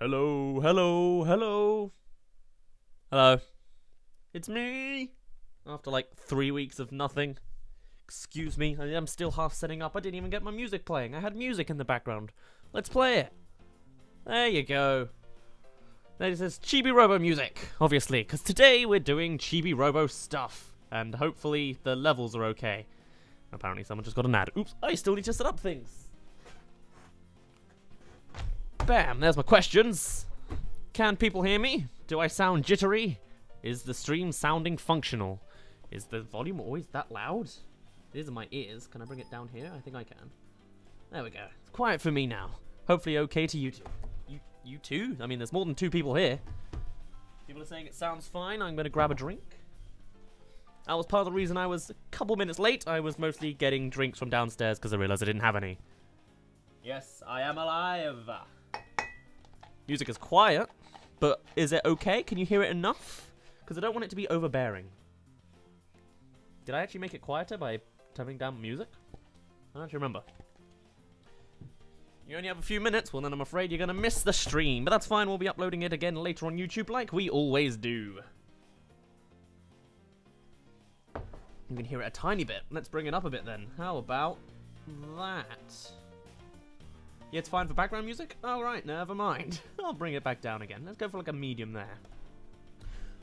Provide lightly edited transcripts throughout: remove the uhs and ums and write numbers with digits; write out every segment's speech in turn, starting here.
Hello, hello, hello. Hello. It's me. After like 3 weeks of nothing. Excuse me, I am still half setting up. I didn't even get my music playing. I had music in the background. Let's play it. There you go. This is Chibi-Robo music, obviously, because today we're doing Chibi-Robo stuff. And hopefully the levels are okay. Apparently someone just got an ad. Oops, I still need to set up things. Bam, there's my questions. Can people hear me? Do I sound jittery? Is the stream sounding functional? Is the volume always that loud? It is in my ears. Can I bring it down here? I think I can. There we go. It's quiet for me now. Hopefully okay to you two. You too? I mean, there's more than 2 people here. People are saying it sounds fine. I'm going to grab a drink. That was part of the reason I was a couple minutes late. I was mostly getting drinks from downstairs because I realized I didn't have any. Yes, I am alive. Music is quiet, but is it okay? Can you hear it enough? Because I don't want it to be overbearing. Did I actually make it quieter by turning down music? I don't actually remember. You only have a few minutes, well then I'm afraid you're going to miss the stream. But that's fine, we'll be uploading it again later on YouTube like we always do. You can hear it a tiny bit. Let's bring it up a bit then. How about that? Yeah, it's fine for background music? Alright, never mind. I'll bring it back down again. Let's go for like a medium there.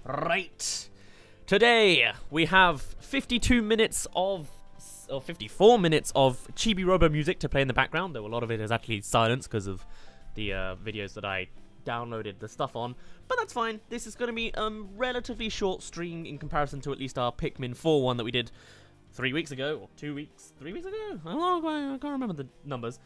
Right. Today, we have 52 minutes of... or 54 minutes of Chibi-Robo music to play in the background, though a lot of it is actually silence because of the videos that I downloaded the stuff on. But that's fine. This is going to be a relatively short stream in comparison to at least our Pikmin 4 one that we did 3 weeks ago, or 2 weeks, 3 weeks ago? I can't remember the numbers.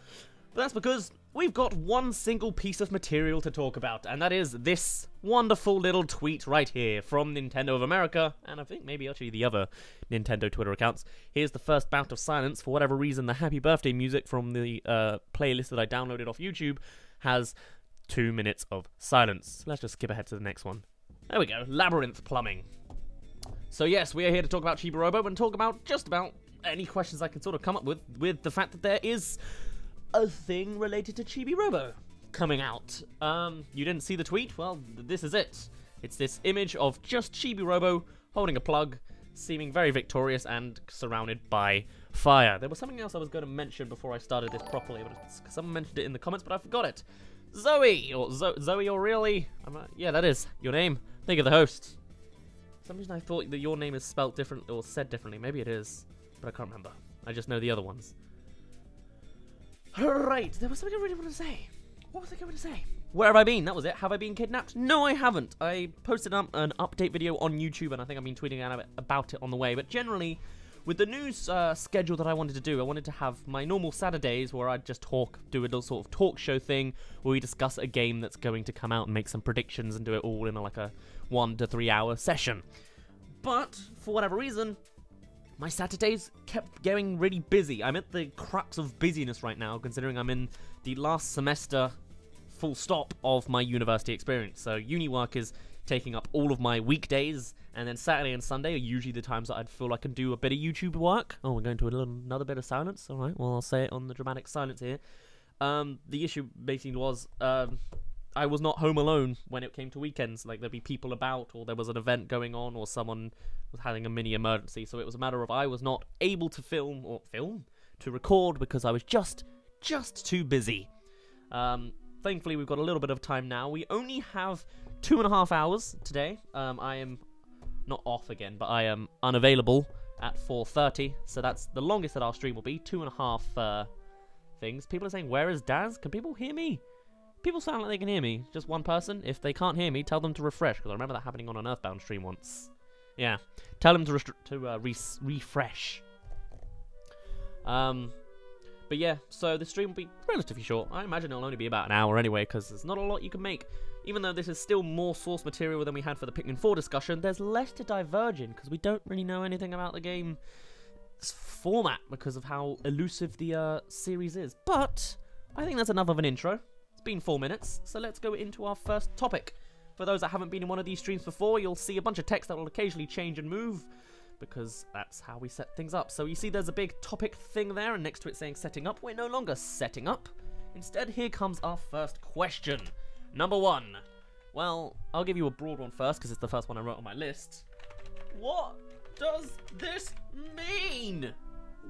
But that's because we've got one single piece of material to talk about, and that is this wonderful little tweet right here from Nintendo of America, and I think maybe actually the other Nintendo Twitter accounts. Here's the first bout of silence. For whatever reason, the happy birthday music from the playlist that I downloaded off YouTube has 2 minutes of silence. Let's just skip ahead to the next one. There we go, Labyrinth Plumbing. So yes, we are here to talk about Chibi-Robo and talk about just about any questions I can sort of come up with the fact that there is a thing related to Chibi-Robo coming out. You didn't see the tweet? Well, this is it. It's this image of just Chibi-Robo holding a plug, seeming very victorious and surrounded by fire. There was something else I was going to mention before I started this properly, but someone mentioned it in the comments, but I forgot it. Zoe, or Zoe O'Reilly. Yeah, that is your name. Think of the host. For some reason I thought that your name is spelt differently or said differently. Maybe it is, but I can't remember. I just know the other ones. Alright, there was something I really wanted to say. What was I going to say? Where have I been? That was it. Have I been kidnapped? No, I haven't. I posted up an update video on YouTube, and I think I've been tweeting about it on the way. But generally, with the news schedule that I wanted to do, I wanted to have my normal Saturdays where I'd just do a little sort of talk show thing where we discuss a game that's going to come out and make some predictions and do it all in like a 1 to 3 hour session. But, for whatever reason, my Saturdays kept getting really busy. I'm at the crux of busyness right now, considering I'm in the last semester, full stop, of my university experience. So uni work is taking up all of my weekdays, and then Saturday and Sunday are usually the times that I'd feel I can do a bit of YouTube work. Oh, we're going to another bit of silence? Alright, well, I'll say it on the dramatic silence here. The issue basically was, I was not home alone when it came to weekends. Like, there'd be people about, or there was an event going on, or someone was having a mini emergency. So it was a matter of I was not able to to record because I was just too busy. Thankfully, we've got a little bit of time now. We only have 2.5 hours today. I am not off again, but I am unavailable at 4:30. So that's the longest that our stream will be. 2.5 things. People are saying, where is Daz? Can people hear me? People sound like they can hear me. Just one person. If they can't hear me, tell them to refresh, because I remember that happening on an Earthbound stream once. Yeah. Tell them to refresh. But yeah, so the stream will be relatively short. I imagine it'll only be about an hour anyway, because there's not a lot you can make. Even though this is still more source material than we had for the Pikmin 4 discussion, there's less to diverge in, because we don't really know anything about the game's format, because of how elusive the series is. But I think that's enough of an intro. It's been 4 minutes, so let's go into our first topic. For those that haven't been in one of these streams before, you'll see a bunch of text that will occasionally change and move, because that's how we set things up. So you see there's a big topic thing there, and next to it saying setting up, we're no longer setting up. Instead, here comes our first question. Number 1. Well, I'll give you a broad one first because it's the first one I wrote on my list. What does this mean?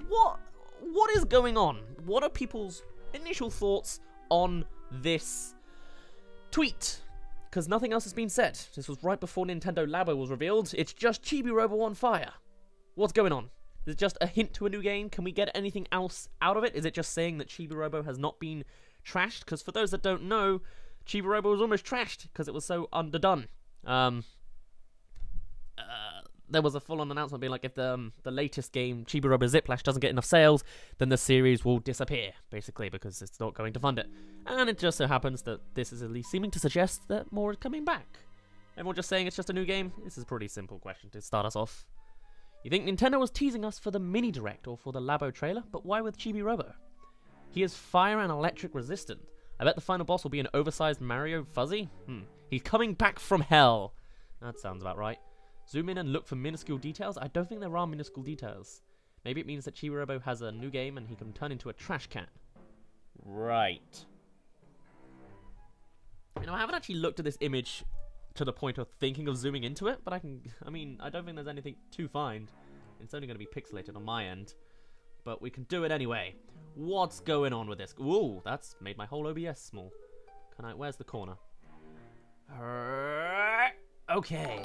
What is going on? What are people's initial thoughts on this tweet? Because nothing else has been said. This was right before Nintendo Labo was revealed. It's just Chibi-Robo on fire. What's going on? Is it just a hint to a new game? Can we get anything else out of it? Is it just saying that Chibi-Robo has not been trashed? Because for those that don't know, Chibi-Robo was almost trashed because it was so underdone. There was a full-on announcement being like, if the latest game, Chibi-Robo Ziplash, doesn't get enough sales, then the series will disappear, basically, because it's not going to fund it. And it just so happens that this is at least seeming to suggest that more is coming back. Everyone just saying it's just a new game? This is a pretty simple question to start us off. You think Nintendo was teasing us for the mini direct or for the Labo trailer? But why with Chibi-Robo? He is fire and electric resistant. I bet the final boss will be an oversized Mario Fuzzy? He's coming back from hell. That sounds about right. Zoom in and look for minuscule details? I don't think there are minuscule details. Maybe it means that Chibi-Robo has a new game and he can turn into a trash can. Right. You know, I haven't actually looked at this image to the point of thinking of zooming into it, but I don't think there's anything to find. It's only going to be pixelated on my end. But we can do it anyway. What's going on with this? Ooh, that's made my whole OBS small. Where's the corner? Okay.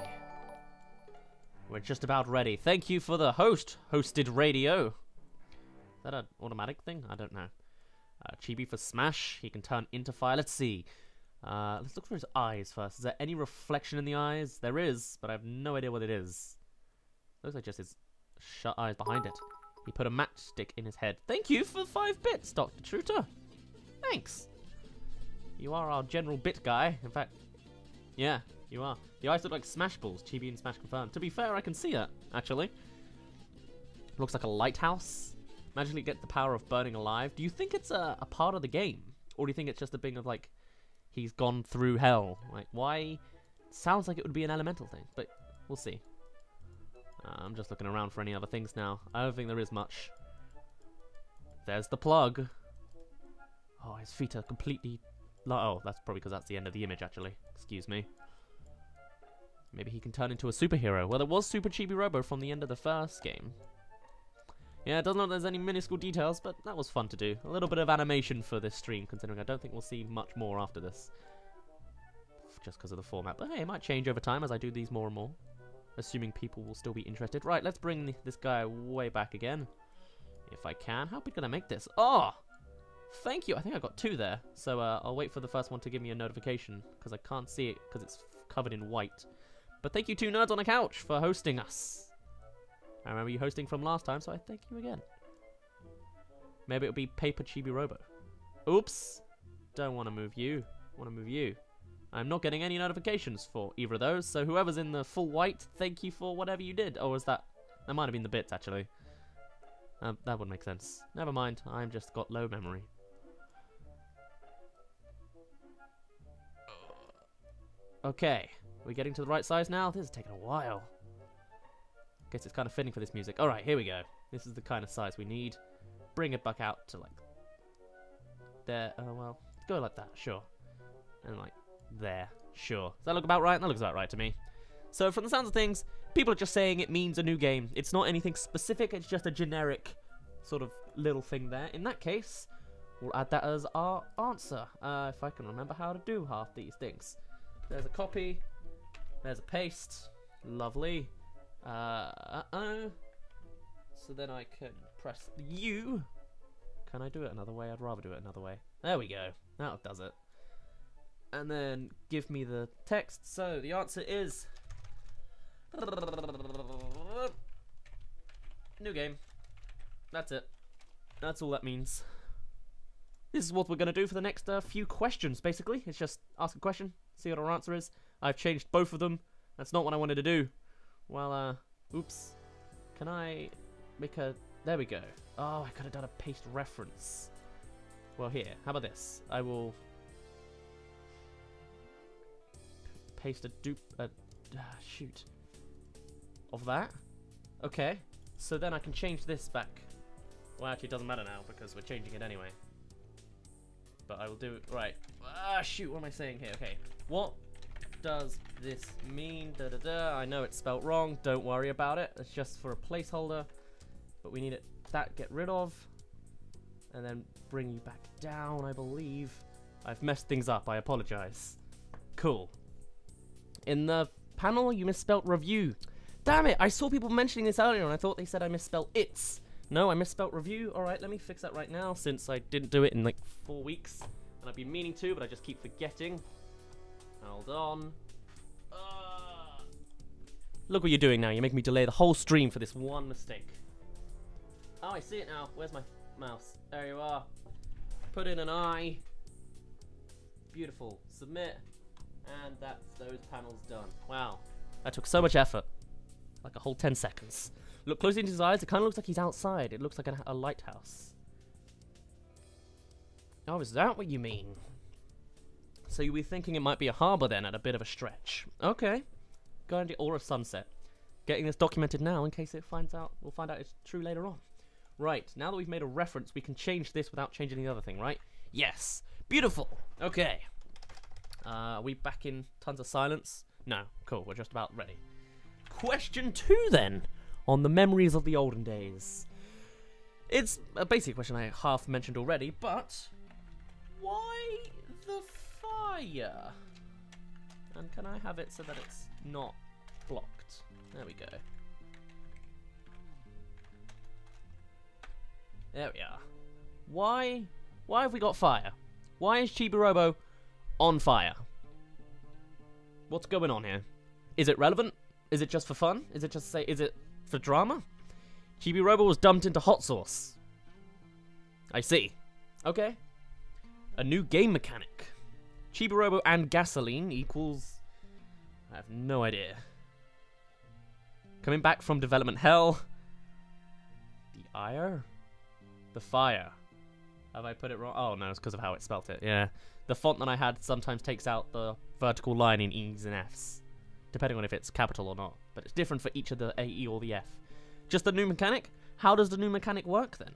We're just about ready. Thank you for the hosted radio. Is that an automatic thing? I don't know. Chibi for Smash. He can turn into fire. Let's see. Let's look for his eyes first. Is there any reflection in the eyes? There is, but I have no idea what it is. Looks like just his shut eyes behind it. He put a matchstick in his head. Thank you for 5 bits, Dr. Truter. Thanks. You are our general bit guy. In fact, yeah, you are. The eyes look like Smash Balls. Chibi and Smash confirmed. To be fair, I can see it, actually. Looks like a lighthouse. Imagine you get the power of burning alive. Do you think it's a part of the game? Or do you think it's just a thing of, like, he's gone through hell? Like, why? Sounds like it would be an elemental thing, but we'll see. I'm just looking around for any other things now. I don't think there is much. There's the plug. Oh, his feet are completely... Oh, that's probably because that's the end of the image, actually. Excuse me. Maybe he can turn into a superhero. Well, there was Super Chibi-Robo from the end of the first game. Yeah, it doesn't look like there's any minuscule details, but that was fun to do. A little bit of animation for this stream, considering I don't think we'll see much more after this. Just because of the format. But hey, it might change over time as I do these more and more. Assuming people will still be interested. Right, let's bring this guy way back again. If I can. How big can I make this? Oh! Thank you. I think I got 2 there. So I'll wait for the first one to give me a notification, because I can't see it because it's covered in white. But thank you 2 nerds on a couch for hosting us. I remember you hosting from last time, so I thank you again. Maybe it'll be Paper Chibi-Robo. Oops. Don't want to move you. Want to move you. I'm not getting any notifications for either of those, so whoever's in the full white, thank you for whatever you did. Oh, was that... That might have been the bits, actually. That would make sense. Never mind, I've just got low memory. Okay, we're getting to the right size now? This is taking a while. Guess it's kind of fitting for this music. Alright, here we go. This is the kind of size we need. Bring it back out to, like... There. Oh, well, go like that, sure. And, like... There, sure. Does that look about right? That looks about right to me. So from the sounds of things, people are just saying it means a new game. It's not anything specific, it's just a generic sort of little thing there. In that case, we'll add that as our answer. If I can remember how to do half these things. There's a copy. There's a paste. Lovely. So then I can press U. Can I do it another way? I'd rather do it another way. There we go. That does it. And then give me the text. So the answer is new game. That's it. That's all that means. This is what we're going to do for the next few questions, basically. It's just ask a question, see what our answer is. I've changed both of them. That's not what I wanted to do. Well, oops. Can I make a... There we go. Oh, I could have done a paste reference. Well, here. How about this? I will... paste a dupe... shoot. Of that. Okay. So then I can change this back. Well, actually, it doesn't matter now because we're changing it anyway. but I will do it right. Shoot, what am I saying here? Okay, what does this mean? Da da da. I know it's spelt wrong. Don't worry about it. It's just for a placeholder, but we need it. That get rid of, and then bring you back down. I believe I've messed things up. I apologize. Cool. In the panel, you misspelt review. Damn it! I saw people mentioning this earlier, and I thought they said I misspelled it's. No, I misspelt review. All right, let me fix that right now, since I didn't do it in like 4 weeks, and I've been meaning to, but I just keep forgetting. Hold on. Look what you're doing now. You're making me delay the whole stream for this one mistake. Oh, I see it now. Where's my mouse? There you are. Put in an I. Beautiful. Submit. And that's those panels done. Wow. That took so much effort. Like a whole 10 seconds. Look closely into his eyes. It kind of looks like he's outside. It looks like a lighthouse. Oh, is that what you mean? So you'll be thinking it might be a harbour then, at a bit of a stretch. Okay. Going to or a sunset. Getting this documented now in case we'll find out it's true later on. Right, now that we've made a reference, we can change this without changing the other thing, right? Yes. Beautiful. Okay. Are we back in tons of silence? No. Cool, we're just about ready. Question 2 then, on the memories of the olden days. It's a basic question I half mentioned already, but why the fire? And can I have it so that it's not blocked? There we go. There we are. Why have we got fire? Why is Chibi-Robo on fire? What's going on here? Is it relevant? Is it just for fun? Is it for drama? Chibi-Robo was dumped into hot sauce. I see. Okay. A new game mechanic. Chibi-Robo and gasoline equals... I have no idea. Coming back from development hell. The ire? The fire. Have I put it wrong? Oh no, it's because of how it spelt it. Yeah. The font that I had sometimes takes out the vertical line in E's and F's. Depending on if it's capital or not. But it's different for each of the A, E, or the F. Just the new mechanic? How does the new mechanic work then?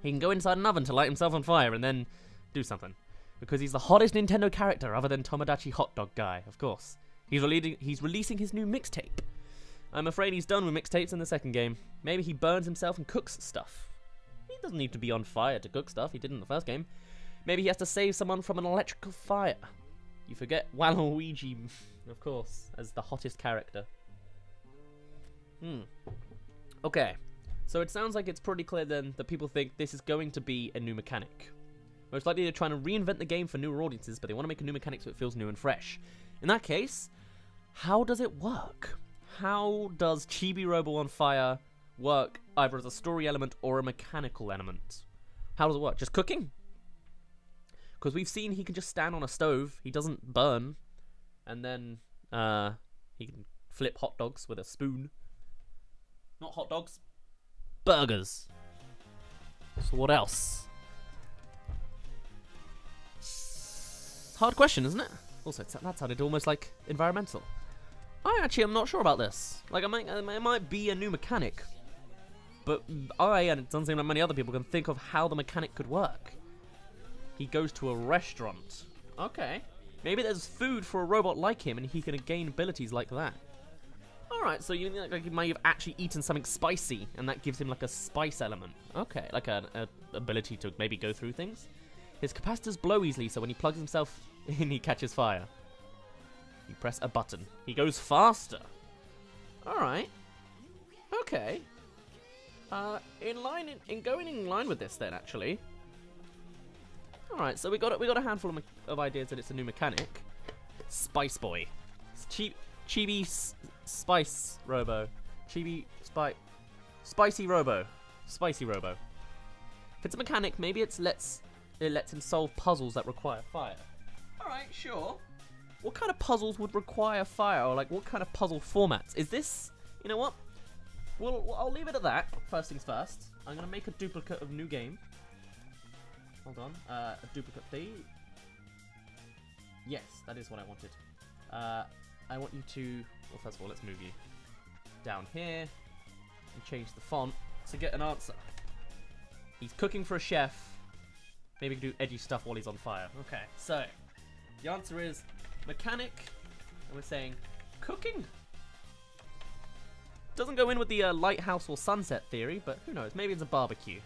He can go inside an oven to light himself on fire and then do something. Because he's the hottest Nintendo character other than Tomodachi Hot Dog Guy, of course. He's releasing his new mixtape. I'm afraid he's done with mixtapes in the second game. Maybe he burns himself and cooks stuff. He doesn't need to be on fire to cook stuff. He did in the first game. Maybe he has to save someone from an electrical fire. You forget Waluigi, of course, as the hottest character. Okay. So it sounds like it's pretty clear then that people think this is going to be a new mechanic. Most likely they're trying to reinvent the game for newer audiences, but they want to make a new mechanic so it feels new and fresh. In that case, how does it work? How does Chibi-Robo on fire work either as a story element or a mechanical element? How does it work? Just cooking? Because we've seen he can just stand on a stove, he doesn't burn, and then he can flip hot dogs with a spoon. Not hot dogs, burgers. So what else? Hard question, isn't it? Also, that sounded almost like environmental. I actually am not sure about this. Like, it might be a new mechanic, but and it doesn't seem like many other people, can think of how the mechanic could work. He goes to a restaurant. Okay. Maybe there's food for a robot like him, and he can gain abilities like that. Alright, so you think like he might have actually eaten something spicy, and that gives him like a spice element. Okay, like an ability to maybe go through things. His capacitors blow easily, so when he plugs himself in, he catches fire. You press a button. He goes faster. Alright. Okay. Going in line with this then, actually. Alright, so we got a handful of ideas that it's a new mechanic. Spice Boy. Spicy Robo. Spicy Robo. If it's a mechanic, maybe it lets him solve puzzles that require fire. Alright, sure. What kind of puzzles would require fire? Or like what kind of puzzle formats? Is this, you know what? Well, I'll leave it at that. First things first. I'm going to make a duplicate of new game. Hold on. A duplicate thing. Yes, that is what I wanted. I want you to... Well, first of all, let's move you down here and change the font to get an answer. He's cooking for a chef Maybe he can do edgy stuff while he's on fire. Okay, so the answer is mechanic, and we're saying cooking. Doesn't go in with the lighthouse or sunset theory, but who knows? Maybe it's a barbecue.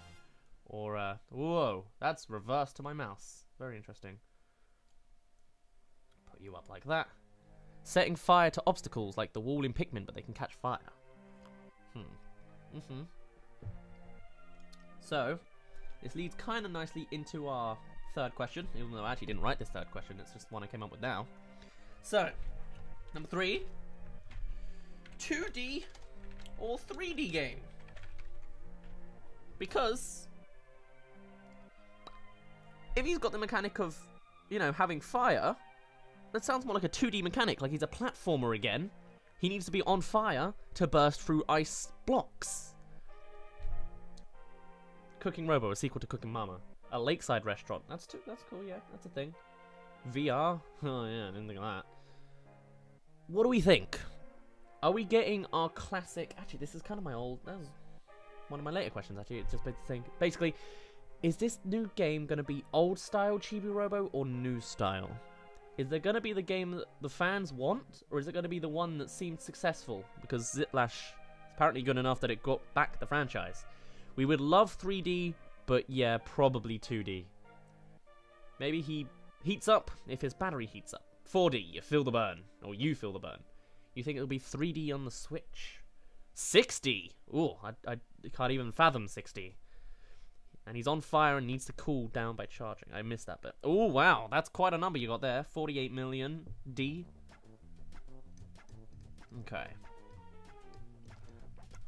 Or, whoa, that's reversed to my mouse. Very interesting. Put you up like that. Setting fire to obstacles like the wall in Pikmin, but they can catch fire. So, this leads kind of nicely into our third question, even though I actually didn't write this third question, it's just one I came up with now. So, number 3, 2D or 3D game? Because if he's got the mechanic of, you know, having fire, that sounds more like a 2D mechanic, like he's a platformer again. He needs to be on fire to burst through ice blocks. Cooking Robo, a sequel to Cooking Mama. A lakeside restaurant. That's cool, yeah, that's a thing. VR? Oh yeah, I didn't think of that. What do we think? Are we getting our classic... Actually, this is kind of my old... That was one of my later questions, actually. It's just basically, is this new game going to be old-style Chibi-Robo or new-style? Is there going to be the game that the fans want, or is it going to be the one that seemed successful? Because Ziplash is apparently good enough that it got back the franchise. We would love 3D, but yeah, probably 2D. Maybe he heats up if his battery heats up. 4D, you feel the burn, or you feel the burn. You think it'll be 3D on the Switch? 60! Ooh, I can't even fathom 60. And he's on fire and needs to cool down by charging. I missed that bit. Oh, wow, that's quite a number you got there. 48 million D. Okay.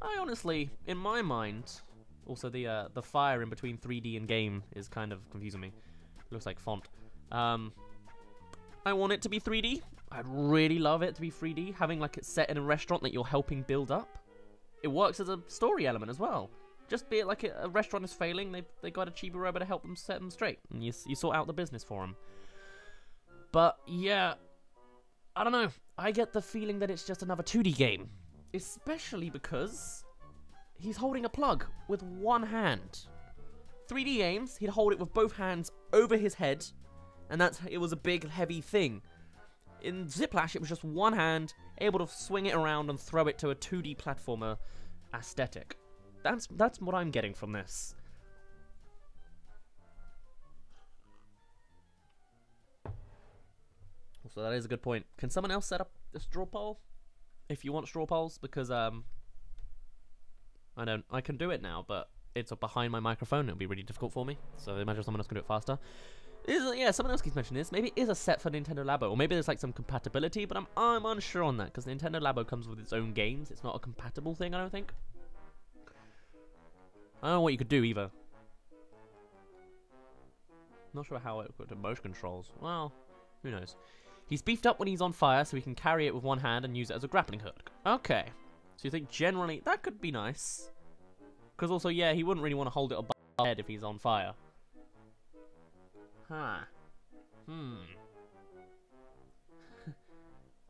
I honestly, in my mind, also the fire in between 3D and game is kind of confusing me. It looks like font. I want it to be 3D. I'd really love it to be 3D, having like it set in a restaurant that you're helping build up. It works as a story element as well. Just be it like a restaurant is failing, they got a Chibi-Robo to help them set them straight, and you sort out the business for them. But yeah, I don't know. I get the feeling that it's just another 2D game, especially because he's holding a plug with one hand. 3D games, he'd hold it with both hands over his head, and it was a big, heavy thing. In Ziplash, it was just one hand, able to swing it around and throw it to a 2D platformer aesthetic. That's what I'm getting from this. Also, that is a good point. Can someone else set up a straw poll? If you want straw polls, because I can do it now, but it's behind my microphone. It'll be really difficult for me. So imagine someone else can do it faster. Yeah, someone else keeps mentioning this. Maybe it is a set for Nintendo Labo, or maybe there's like some compatibility, but I'm unsure on that because Nintendo Labo comes with its own games. It's not a compatible thing, I don't think. I don't know what you could do either. Not sure how it would do motion controls. Well, who knows. He's beefed up when he's on fire, so he can carry it with one hand and use it as a grappling hook. Okay. So you think generally that could be nice. Because also, yeah, he wouldn't really want to hold it above his head if he's on fire. Huh.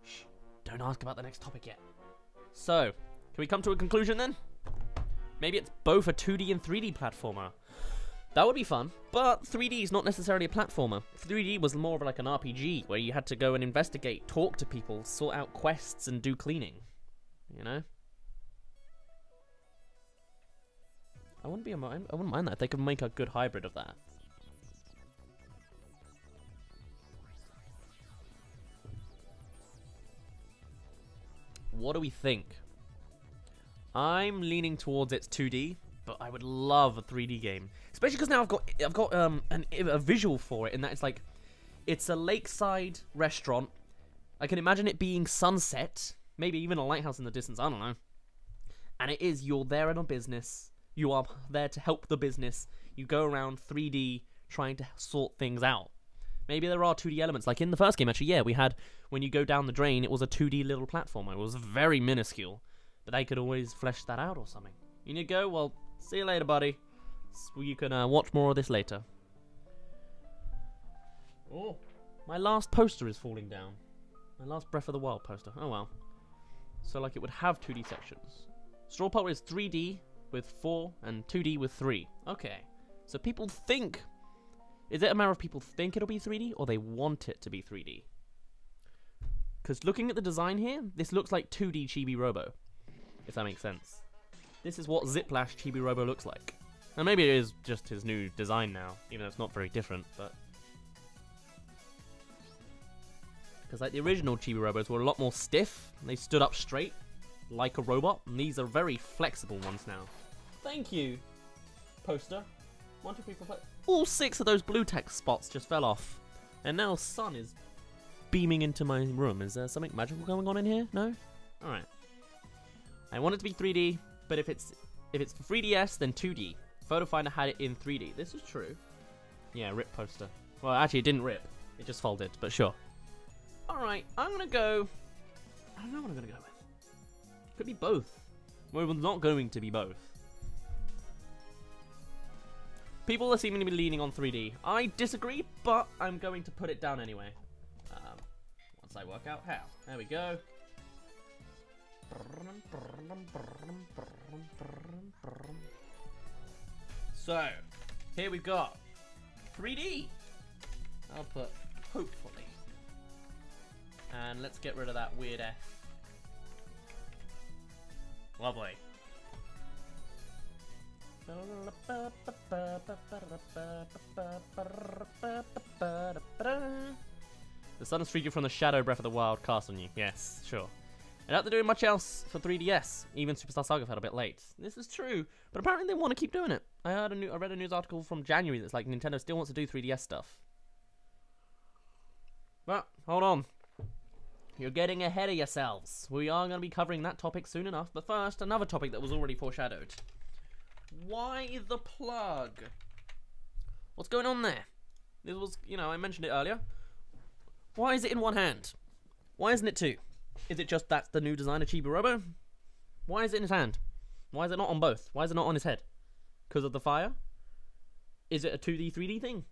Shh. Don't ask about the next topic yet. So, can we come to a conclusion then? Maybe it's both a 2D and 3D platformer. That would be fun, but 3D is not necessarily a platformer. 3D was more of like an RPG, where you had to go and investigate, talk to people, sort out quests, and do cleaning. You know? I wouldn't mind that if they could make a good hybrid of that. What do we think? I'm leaning towards it's 2D, but I would love a 3D game, especially because now I've got a visual for it, and that it's like it's a lakeside restaurant. I can imagine it being sunset, maybe even a lighthouse in the distance. I don't know. And it is you're there in a business. You are there to help the business. You go around 3D trying to sort things out. Maybe there are 2D elements. Like in the first game, actually, yeah, we had, when you go down the drain, it was a 2D little platformer. It was very minuscule. But they could always flesh that out or something. You need to go? Well, see you later, buddy. You can watch more of this later. Oh, my last poster is falling down. My last Breath of the Wild poster. Oh, well. So, like, it would have 2D sections. Straw Power is 3D with 4 and 2D with 3. Okay. So people think Is it a matter of people think it'll be 3D or they want it to be 3D? Because looking at the design here, this looks like 2D Chibi-Robo, if that makes sense. This is what Ziplash Chibi-Robo looks like. And maybe it is just his new design now, even though it's not very different, but... Because like the original Chibi-Robos were a lot more stiff, they stood up straight, like a robot, and these are very flexible ones now. Thank you, poster. 1, 2, 3, 4, 5. All 6 of those blue text spots just fell off. And now sun is beaming into my room. Is there something magical going on in here? No? Alright. I want it to be 3D, but if it's for 3DS, then 2D. Photo Finder had it in 3D. This is true. Yeah, rip poster. Well, actually, it didn't rip. It just folded, but sure. Alright, I'm gonna go... I don't know what I'm gonna go with. Could be both. Well, it's not going to be both. People are seeming to be leaning on 3D. I disagree, but I'm going to put it down anyway. Once I work out how. There we go. So, here we got 3D. I'll put hopefully. And let's get rid of that weird F. Lovely. The sun has freed you from the shadow Breath of the Wild cast on you. Yes, sure. And after doing much else for 3DS, even Superstar Saga felt a bit late. This is true, but apparently they want to keep doing it. I read a news article from January that's like Nintendo still wants to do 3DS stuff. But hold on. You're getting ahead of yourselves. We are going to be covering that topic soon enough, but first, another topic that was already foreshadowed. Why the plug? What's going on there? This was, I mentioned it earlier. Why is it in one hand? Why isn't it two? Is it just that's the new design of Chibi-Robo? Why is it in his hand? Why is it not on both? Why is it not on his head? Because of the fire? Is it a 2D, 3D thing?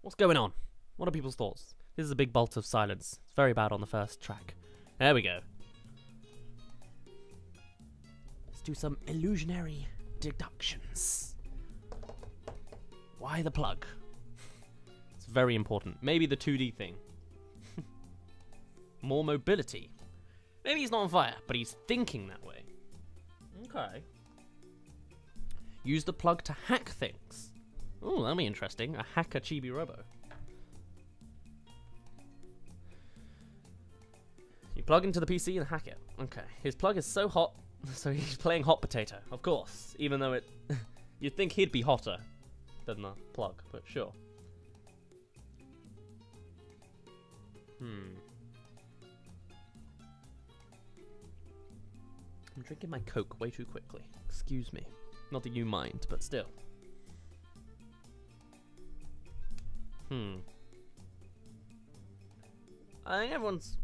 What's going on? What are people's thoughts? This is a big bolt of silence. It's very bad on the first track. There we go. Let's do some illusionary deductions. Why the plug? It's very important. Maybe the 2D thing. More mobility. Maybe he's not on fire, but he's thinking that way. Okay. Use the plug to hack things. Ooh, that'll be interesting. A hacker Chibi-Robo. You plug into the PC and hack it. Okay. His plug is so hot, so he's playing hot potato. Of course. Even though it... you'd think he'd be hotter than the plug, but sure. I'm drinking my Coke way too quickly. Excuse me. Not that you mind, but still. I think everyone's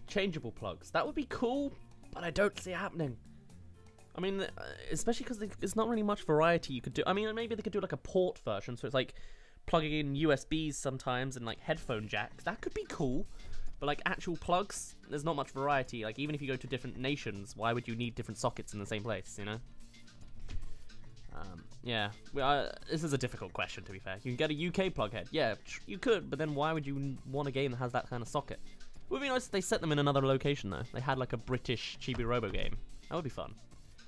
changeable plugs. That would be cool, but I don't see it happening. I mean, especially because there's not really much variety you could do. I mean, maybe they could do like a port version, so it's like plugging in USBs sometimes and like headphone jacks. That could be cool. But like actual plugs, there's not much variety. Like even if you go to different nations, why would you need different sockets in the same place, you know? Yeah, this is a difficult question to be fair. You can get a UK plug head. Yeah, you could, but then why would you want a game that has that kind of socket? It would be nice if they set them in another location though. They had like a British Chibi-Robo game. That would be fun.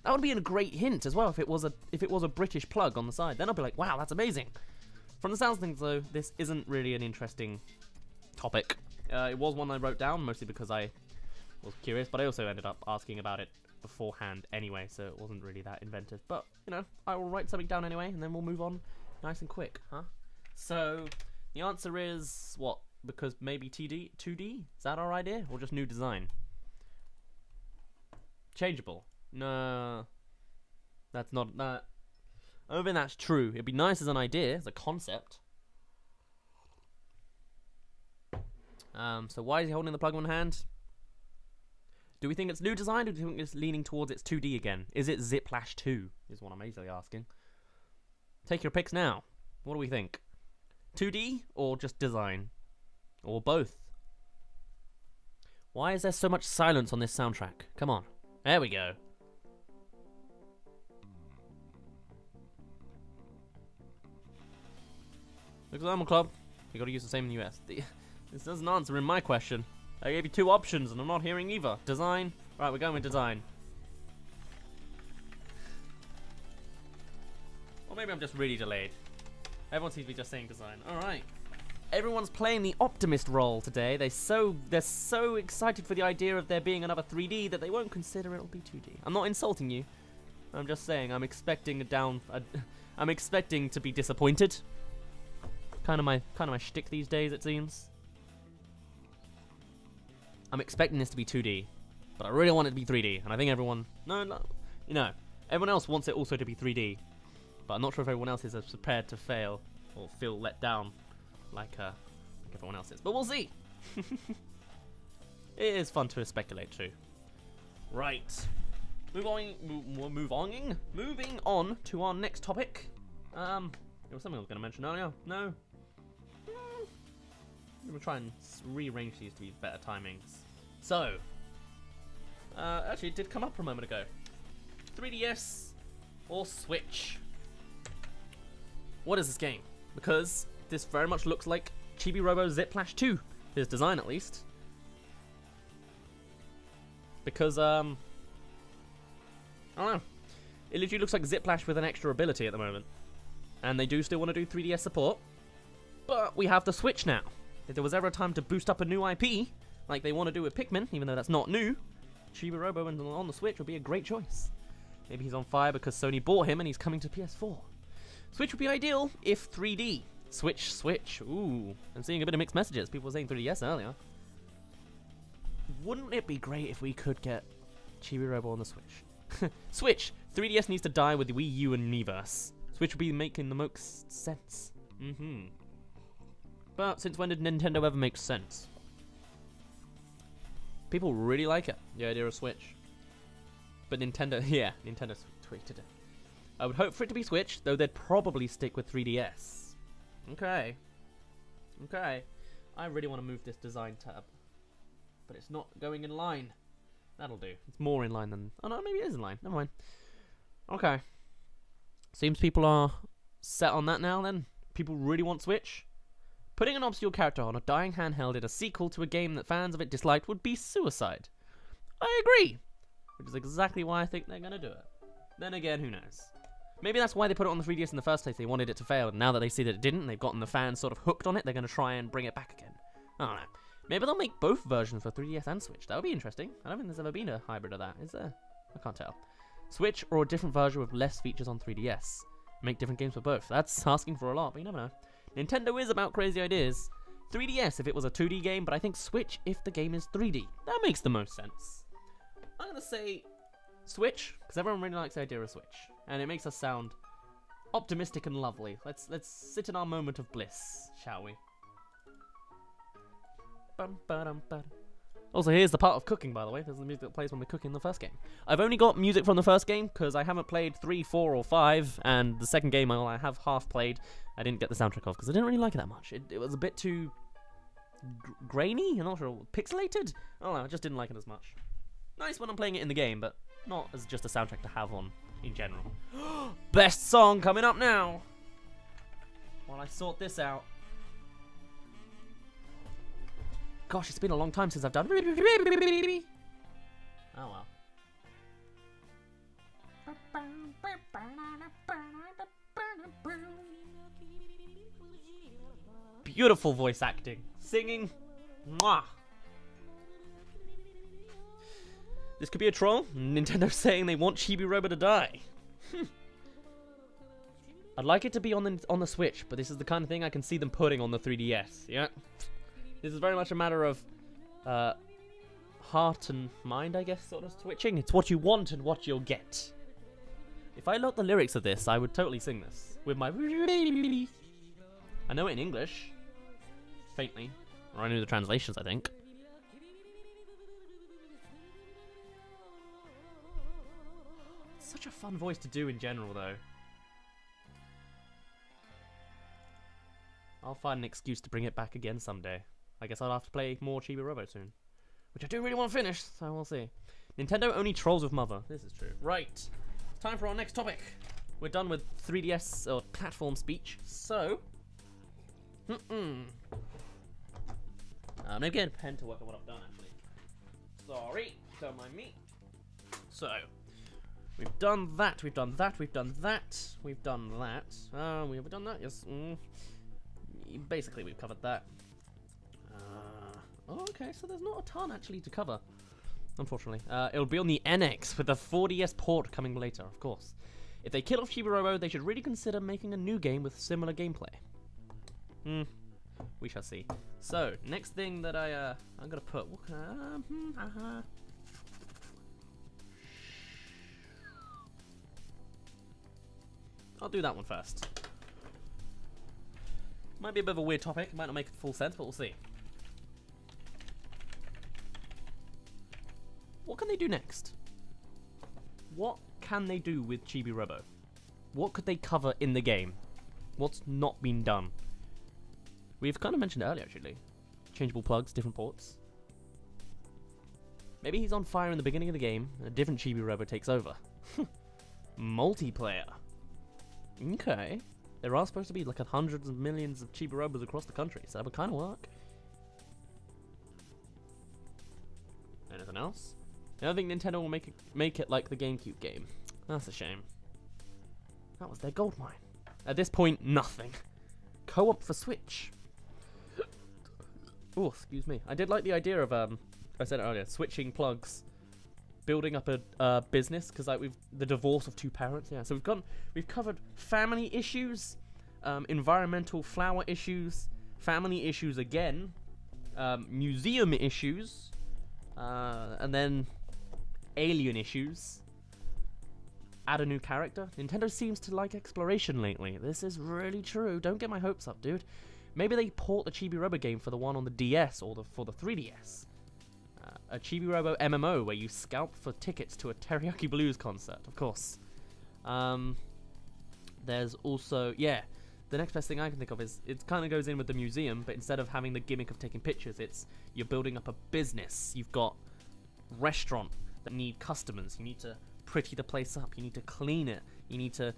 That would be a great hint as well if it was a British plug on the side. Then I'd be like, wow, that's amazing. From the sounds of things though, this isn't really an interesting topic. It was one I wrote down, mostly because I was curious, but I also ended up asking about it beforehand anyway, so it wasn't really that inventive. But, I will write something down anyway, and then we'll move on nice and quick, huh? So, the answer is, what? Because maybe 2D? Is that our idea? Or just new design? Changeable? No. That's not that. I don't think that's true. It'd be nice as an idea, as a concept. So why is he holding the plug in one hand? Do we think it's new design, or do we think it's leaning towards its 2D again? Is it Ziplash 2? Is what I'm easily asking. Take your picks now. What do we think? 2D or just design? Or both? Why is there so much silence on this soundtrack? Come on. There we go. Example Club. You gotta use the same in the US. This doesn't answer in my question. I gave you 2 options and I'm not hearing either. Design. Right, we're going with design. Or maybe I'm just really delayed. Everyone seems to be just saying design. Alright. Everyone's playing the optimist role today. They're so excited for the idea of there being another 3D that they won't consider it'll be 2D. I'm not insulting you. I'm just saying I'm expecting I'm expecting to be disappointed. Kind of my shtick these days, it seems. I'm expecting this to be 2D, but I really want it to be 3D, and I think everyone, everyone else wants it also to be 3D, but I'm not sure if everyone else is as prepared to fail or feel let down like everyone else is, but we'll see. It is fun to speculate too. Right, moving on to our next topic. There was something I was going to mention earlier. No. I'm going to try and rearrange these to be better timings. So, actually it did come up a moment ago. 3DS or Switch? What is this game? Because this very much looks like Chibi-Robo Ziplash 2. His design, at least. Because, I don't know. It literally looks like Ziplash with an extra ability at the moment. And they do still want to do 3DS support. But we have the Switch now. If there was ever a time to boost up a new IP, like they want to do with Pikmin, even though that's not new, Chibi-Robo on the Switch would be a great choice. Maybe he's on fire because Sony bought him and he's coming to PS4. Switch would be ideal if 3D. Switch. Ooh. I'm seeing a bit of mixed messages. People were saying 3DS earlier. Wouldn't it be great if we could get Chibi-Robo on the Switch? Switch. 3DS needs to die with the Wii U and Miiverse. Switch would be making the most sense. But since when did Nintendo ever make sense? People really like it, the idea of Switch. But Nintendo tweeted it. I would hope for it to be Switch, though they'd probably stick with 3DS. Okay. I really want to move this design tab. But it's not going in line. That'll do. It's more in line than... Oh no, maybe it is in line. Never mind. Okay. Seems people are set on that now then. People really want Switch. Putting an obscure character on a dying handheld in a sequel to a game that fans of it disliked would be suicide. I agree. Which is exactly why I think they're going to do it. Then again, who knows? Maybe that's why they put it on the 3DS in the first place. They wanted it to fail, and now that they see that it didn't, they've gotten the fans sort of hooked on it, they're going to try and bring it back again. I don't know. Maybe they'll make both versions for 3DS and Switch. That would be interesting. I don't think there's ever been a hybrid of that, is there? I can't tell. Switch or a different version with less features on 3DS. Make different games for both. That's asking for a lot, but you never know. Nintendo is about crazy ideas. 3DS if it was a 2D game, but I think Switch if the game is 3D. That makes the most sense. I'm going to say Switch, because everyone really likes the idea of Switch. And it makes us sound optimistic and lovely. Let's sit in our moment of bliss, shall we? Also, here's the part of cooking, by the way. There's the music that plays when we're cooking the first game. I've only got music from the first game because I haven't played 3, 4, or 5, and the second game I have half played. I didn't get the soundtrack off because I didn't really like it that much. It was a bit too grainy. I'm not sure. Pixelated? I don't know. I just didn't like it as much. Nice when I'm playing it in the game, but not as just a soundtrack to have on in general. Best song coming up now. While I sort this out. Gosh, it's been a long time since I've done. Oh well. Beautiful voice acting, singing. Mwah. This could be a troll. Nintendo saying they want Chibi-Robo to die. I'd like it to be on the Switch, but this is the kind of thing I can see them putting on the 3DS. Yeah. This is very much a matter of heart and mind, I guess, sort of switching. It's what you want and what you'll get. If I learnt the lyrics of this, I would totally sing this with my. I know it in English, faintly, or I knew the translations, I think. Such a fun voice to do in general, though. I'll find an excuse to bring it back again someday. I guess I'll have to play more Chibi-Robo soon. Which I do really want to finish, so we'll see. Nintendo only trolls with mother. This is true. Right. Time for our next topic. We're done with 3DS or platform speech. So, Maybe get a pen to work on what I've done, actually. Sorry, don't mind me. So, we've done that, we've done that, we've done that, we've done that. We haven't done that, yes. Basically, we've covered that. Okay, so there's not a ton, actually, to cover. Unfortunately. It'll be on the NX, with the 4DS port coming later, of course. If they kill off Chibi-Robo, they should really consider making a new game with similar gameplay. We shall see. So, next thing that I'm gonna put. I'll do that one first. Might be a bit of a weird topic. Might not make full sense, but we'll see. What can they do next? What can they do with Chibi-Robo? What could they cover in the game? What's not been done? We've kind of mentioned it earlier, actually. Changeable plugs, different ports. Maybe he's on fire in the beginning of the game, and a different Chibi-Robo takes over. Multiplayer. Okay. There are supposed to be like hundreds of millions of Chibi-Robos across the country, so that would kind of work. Anything else? I don't think Nintendo will make it like the GameCube game. That's a shame. That was their goldmine. At this point, nothing. Co-op for Switch. Oh, excuse me. I did like the idea of I said it earlier, switching plugs, building up a business, because like the divorce of two parents. Yeah, so we've covered family issues, environmental flower issues, family issues again, museum issues, and then alien issues. Add a new character. Nintendo seems to like exploration lately. This is really true. Don't get my hopes up, dude. Maybe they port the Chibi-Robo game for the one on the DS or for the 3DS. A Chibi-Robo MMO where you scalp for tickets to a Teriyaki Blues concert, of course. There's also, yeah, the next best thing I can think of is it kind of goes in with the museum, but instead of having the gimmick of taking pictures, you're building up a business. You've got restaurant that need customers. You need to pretty the place up. You need to clean it. You need to,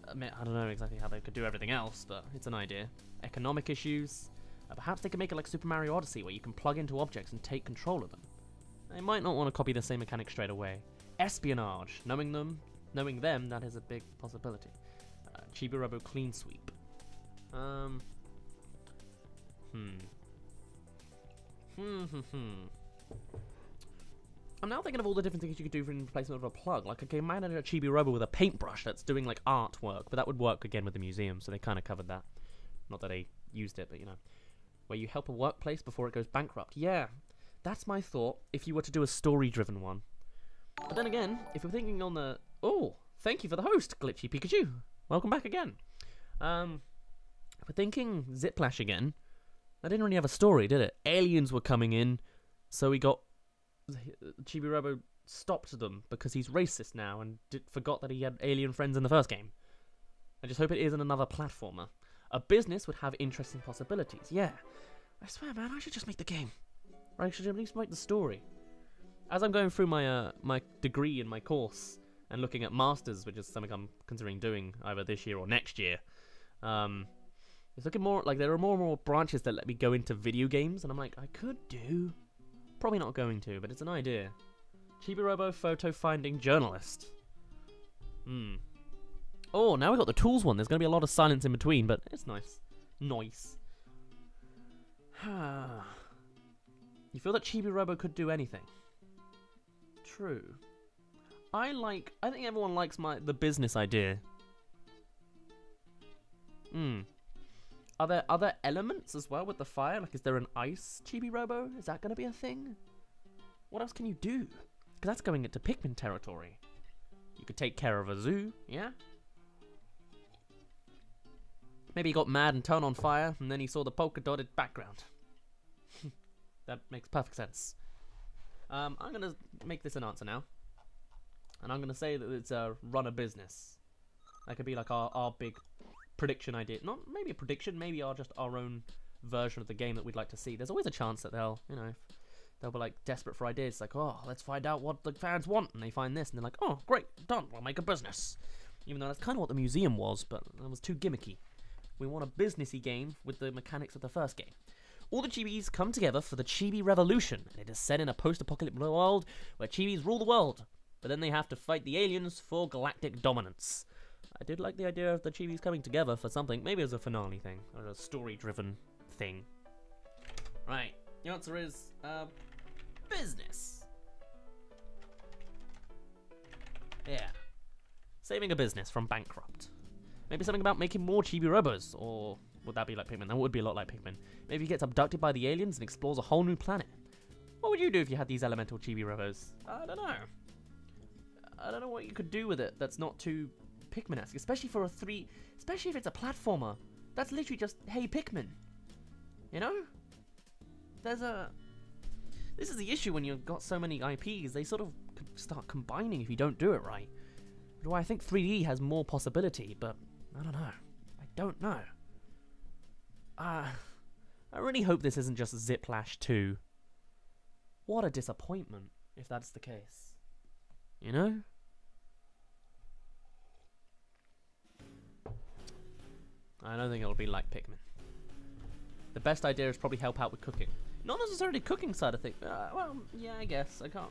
I don't know exactly how they could do everything else, but it's an idea. Economic issues. Perhaps they could make it like Super Mario Odyssey, where you can plug into objects and take control of them. They might not want to copy the same mechanic straight away. Espionage. Knowing them, that is a big possibility. Chibi-Robo clean sweep. I'm now thinking of all the different things you could do for replacement of a plug. Like, okay, imagine a Chibi-Robo with a paintbrush that's doing like artwork, but that would work again with the museum, so they kind of covered that. Not that they used it, but you know. Where you help a workplace before it goes bankrupt. Yeah, that's my thought if you were to do a story-driven one. But then again, if you're thinking on the... Oh, thank you for the host, Glitchy Pikachu. Welcome back again. If we're thinking Ziplash again, that didn't really have a story, did it? Aliens were coming in, so we got... Chibi-Robo stopped them because he's racist now and forgot that he had alien friends in the first game. I just hope it isn't another platformer. A business would have interesting possibilities, yeah. I swear, man, I should just make the game. Or I should at least write the story. As I'm going through my my degree in my course and looking at masters, which is something I'm considering doing either this year or next year, it's looking more like there are more and more branches that let me go into video games, and I'm like, I could do. Probably not going to, but it's an idea. Chibi-Robo photo finding journalist. Oh, now we got the tools one. There's going to be a lot of silence in between, but it's nice. Nice. You feel that Chibi-Robo could do anything? True. I think everyone likes the business idea. Are there other elements as well with the fire? Like, is there an ice Chibi-Robo? Is that going to be a thing? What else can you do? Because that's going into Pikmin territory. You could take care of a zoo, yeah? Maybe he got mad and turned on fire, and then he saw the polka-dotted background. That makes perfect sense. I'm going to make this an answer now. And I'm going to say that it's run a business. That could be like our big prediction idea. Not maybe a prediction, maybe just our own version of the game that we'd like to see. There's always a chance that they'll be like desperate for ideas. Like, oh, let's find out what the fans want. And they find this, and they're like, oh, great, done. We'll make a business. Even though that's kind of what the museum was, but that was too gimmicky. We want a businessy game with the mechanics of the first game. All the Chibis come together for the Chibi Revolution, and it is set in a post-apocalyptic world where Chibis rule the world, but then they have to fight the aliens for galactic dominance. I did like the idea of the Chibis coming together for something, maybe as a finale thing, or a story-driven thing. Right, the answer is, business. Yeah. Saving a business from bankrupt. Maybe something about making more Chibi-Robos, or would that be like Pikmin? That would be a lot like Pikmin. Maybe he gets abducted by the aliens and explores a whole new planet. What would you do if you had these elemental Chibi-Robos? I don't know. I don't know what you could do with it that's not too Pikmin-esque, especially for especially if it's a platformer. That's literally just, hey, Pikmin. You know? This is the issue when you've got so many IPs, they sort of start combining if you don't do it right. But I think 3D has more possibility, but I don't know. I don't know. I really hope this isn't just Ziplash 2. What a disappointment, if that's the case. You know? I don't think it'll be like Pikmin. The best idea is probably help out with cooking. Not necessarily cooking side of things. Well, yeah, I guess. I can't.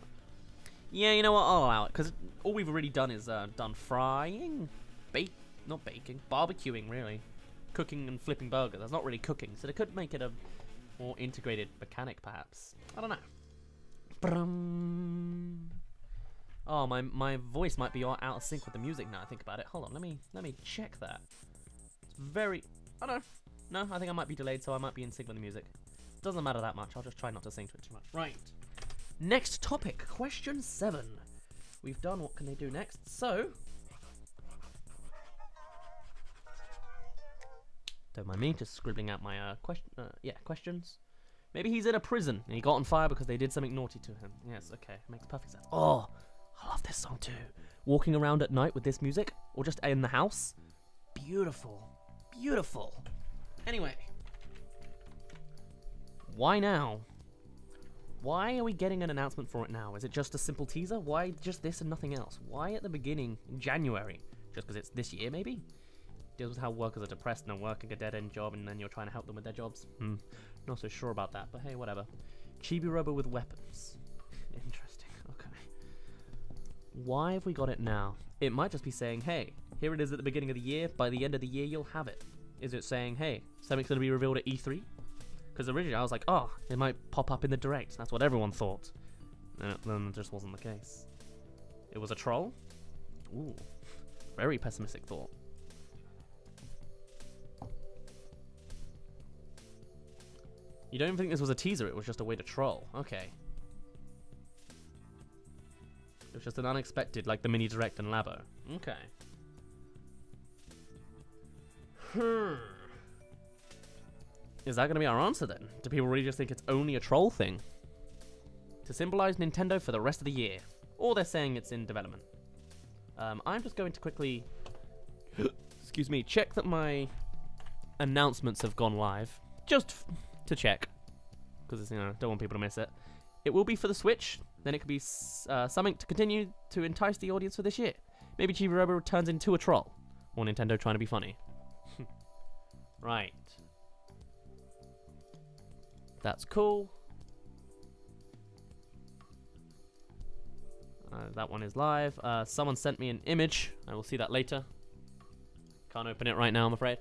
Yeah, you know what? I'll allow it, because all we've really done is done frying, not baking, barbecuing, really. Cooking and flipping burgers. That's not really cooking, so they could make it a more integrated mechanic, perhaps. I don't know. Brum. Oh, my voice might be out of sync with the music now I think about it. Hold on, let me check that. It's very... Oh, no. No, I think I might be delayed, so I might be in sync with the music. Doesn't matter that much. I'll just try not to sing to it too much. Right. Next topic, question 7. We've done what can they do next, so... Don't mind me, just scribbling out my questions. Maybe he's in a prison and he got on fire because they did something naughty to him. Yes, okay, makes perfect sense. Oh, I love this song too. Walking around at night with this music, or just in the house. Beautiful, beautiful. Anyway, why now? Why are we getting an announcement for it now? Is it just a simple teaser? Why just this and nothing else? Why at the beginning in January? Just because it's this year, maybe? Deals with how workers are depressed and are working a dead-end job, and then you're trying to help them with their jobs. Not so sure about that, but hey, whatever. Chibi-Robo with weapons. Interesting, okay. Why have we got it now? It might just be saying, hey, here it is at the beginning of the year, by the end of the year you'll have it. Is it saying, hey, something's going to be revealed at E3? Because originally I was like, oh, it might pop up in the Direct. That's what everyone thought. Then it just wasn't the case. It was a troll? Ooh, very pessimistic thought. You don't even think this was a teaser, it was just a way to troll. Okay. It was just an unexpected, like the mini direct and Labo. Okay. Is that going to be our answer then? Do people really just think it's only a troll thing? To symbolize Nintendo for the rest of the year. Or they're saying it's in development. I'm just going to quickly, excuse me, check that my announcements have gone live. Just to check, because you know, don't want people to miss it. It will be for the Switch. Then it could be something to continue to entice the audience for this year. Maybe Chibi-Robo turns into a troll, or Nintendo trying to be funny. Right. That's cool. That one is live. Someone sent me an image. I will see that later. Can't open it right now, I'm afraid.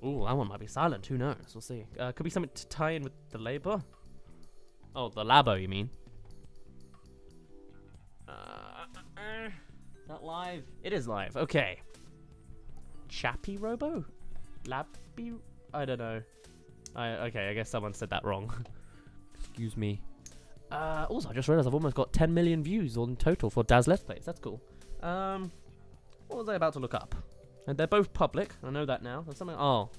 Ooh, that one might be silent. Who knows? We'll see. Could be something to tie in with the labor. Oh, the Labo, you mean? Is that live? It is live. Okay. Chappy-Robo? Labby? I don't know. Okay, I guess someone said that wrong. Excuse me. Also, I just realized I've almost got 10 million views on total for Daz Let's Plays. That's cool. What was I about to look up? And they're both public. I know that now. There's something. Oh,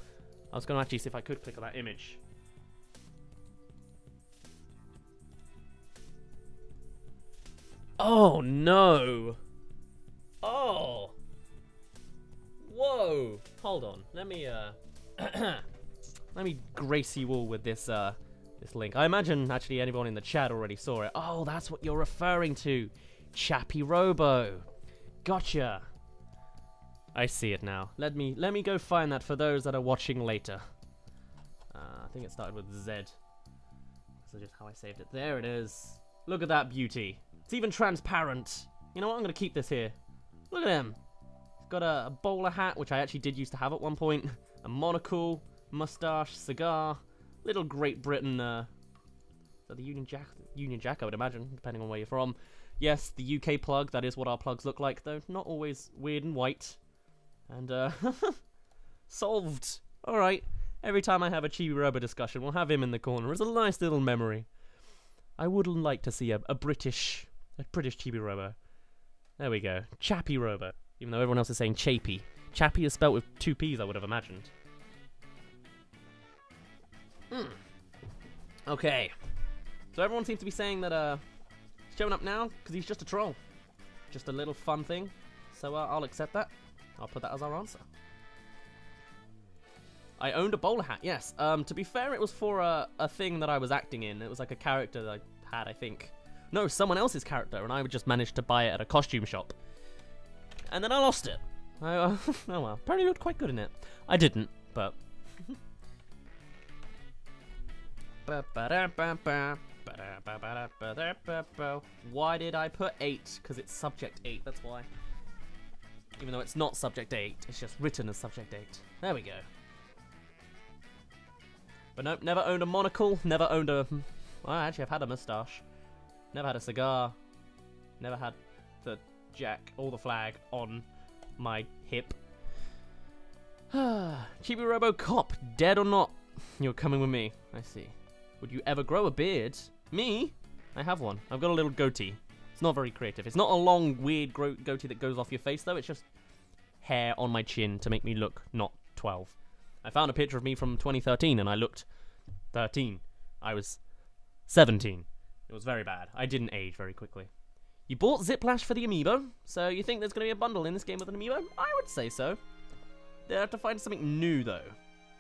I was going to actually see if I could click on that image. Oh no! Oh! Whoa! Hold on. Let me let me grace you all with this this link. I imagine actually anyone in the chat already saw it. Oh, that's what you're referring to. Chappy-Robo. Gotcha. I see it now. Let me go find that for those that are watching later. I think it started with Z. That's just how I saved it. There it is. Look at that beauty. It's even transparent. You know what? I'm going to keep this here. Look at him. He's got a bowler hat, which I actually did used to have at one point. A monocle, mustache, cigar. Little Great Britain, is that the Union Jack? Union Jack, I would imagine, depending on where you're from. Yes, the UK plug. That is what our plugs look like, though. Not always weird and white. And, solved. Alright. Every time I have a Chibi-Robo discussion, we'll have him in the corner as a nice little memory. I would like to see a British Chibi-Robo. There we go. Chappy-Robo. Even though everyone else is saying Chapy. Chappy is spelt with 2 P's, I would have imagined. Okay. So everyone seems to be saying that, he's showing up now because he's just a troll. Just a little fun thing. So, I'll accept that. I'll put that as our answer. I owned a bowler hat, yes. To be fair, it was for a thing that I was acting in. It was like a character that I had, I think. No, someone else's character, and I just managed to buy it at a costume shop. And then I lost it. Oh well, apparently looked quite good in it. I didn't, but... Why did I put 8? Because it's subject 8, that's why. Even though it's not subject 8, it's just written as subject 8. There we go. But nope, never owned a monocle, never owned a... Well, actually, I've had a moustache. Never had a cigar. Never had the jack or the flag on my hip. Chibi-Robo cop, dead or not? You're coming with me, I see. Would you ever grow a beard? Me? I have one. I've got a little goatee. It's not very creative. It's not a long, weird goatee that goes off your face, though. It's just hair on my chin to make me look not 12. I found a picture of me from 2013, and I looked 13. I was 17. It was very bad. I didn't age very quickly. You bought Ziplash for the amiibo, so you think there's going to be a bundle in this game with an amiibo? I would say so. They have to find something new, though.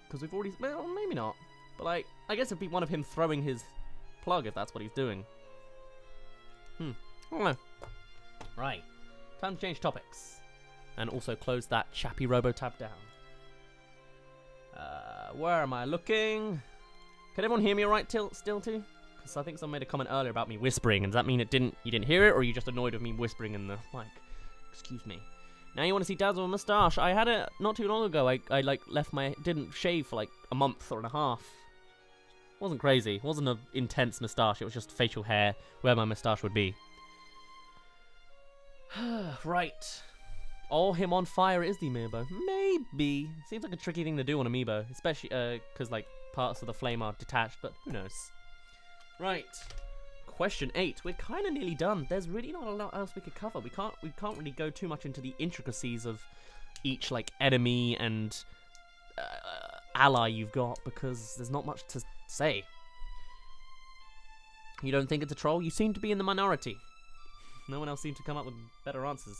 Because we've already... Well, maybe not. But, like, I guess it'd be one of him throwing his plug if that's what he's doing. I don't know. Right. Time to change topics. And also close that Chappy-Robo tab down. Where am I looking? Can everyone hear me alright still too? Because I think someone made a comment earlier about me whispering, and does that mean you didn't hear it, or are you just annoyed with me whispering in the mic? Excuse me. Now you want to see Dad's with a moustache. I had it not too long ago. I like didn't shave for like a month or and a half. It wasn't crazy. It wasn't an intense moustache. It was just facial hair where my moustache would be. Right. Oh, him on fire is the amiibo. Maybe. Seems like a tricky thing to do on amiibo, especially because like parts of the flame are detached, but who knows. Right. Question 8. We're kind of nearly done. There's really not a lot else we could cover. We can't really go too much into the intricacies of each like enemy and ally you've got because there's not much to say. You don't think it's a troll? You seem to be in the minority. No one else seemed to come up with better answers.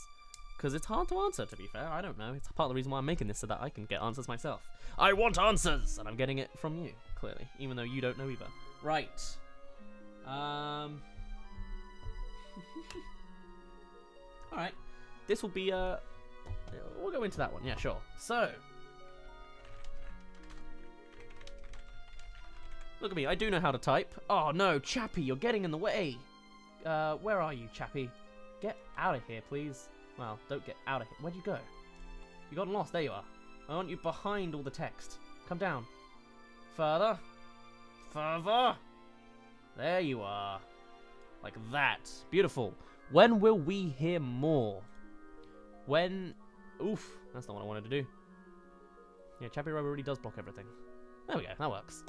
Because it's hard to answer, to be fair. I don't know. It's part of the reason why I'm making this, so that I can get answers myself. I want answers! And I'm getting it from you, clearly. Even though you don't know either. Right. Alright. This will be, we'll go into that one. Yeah, sure. So. Look at me. I do know how to type. Oh, no. Chappy, you're getting in the way. Where are you, Chappy? Get out of here, please. Well, don't get out of here. Where'd you go? You got lost. There you are. I want you behind all the text. Come down. Further. Further. There you are. Like that. Beautiful. When will we hear more? When... Oof. That's not what I wanted to do. Yeah, Chappy-Robo really does block everything. There we go. That works.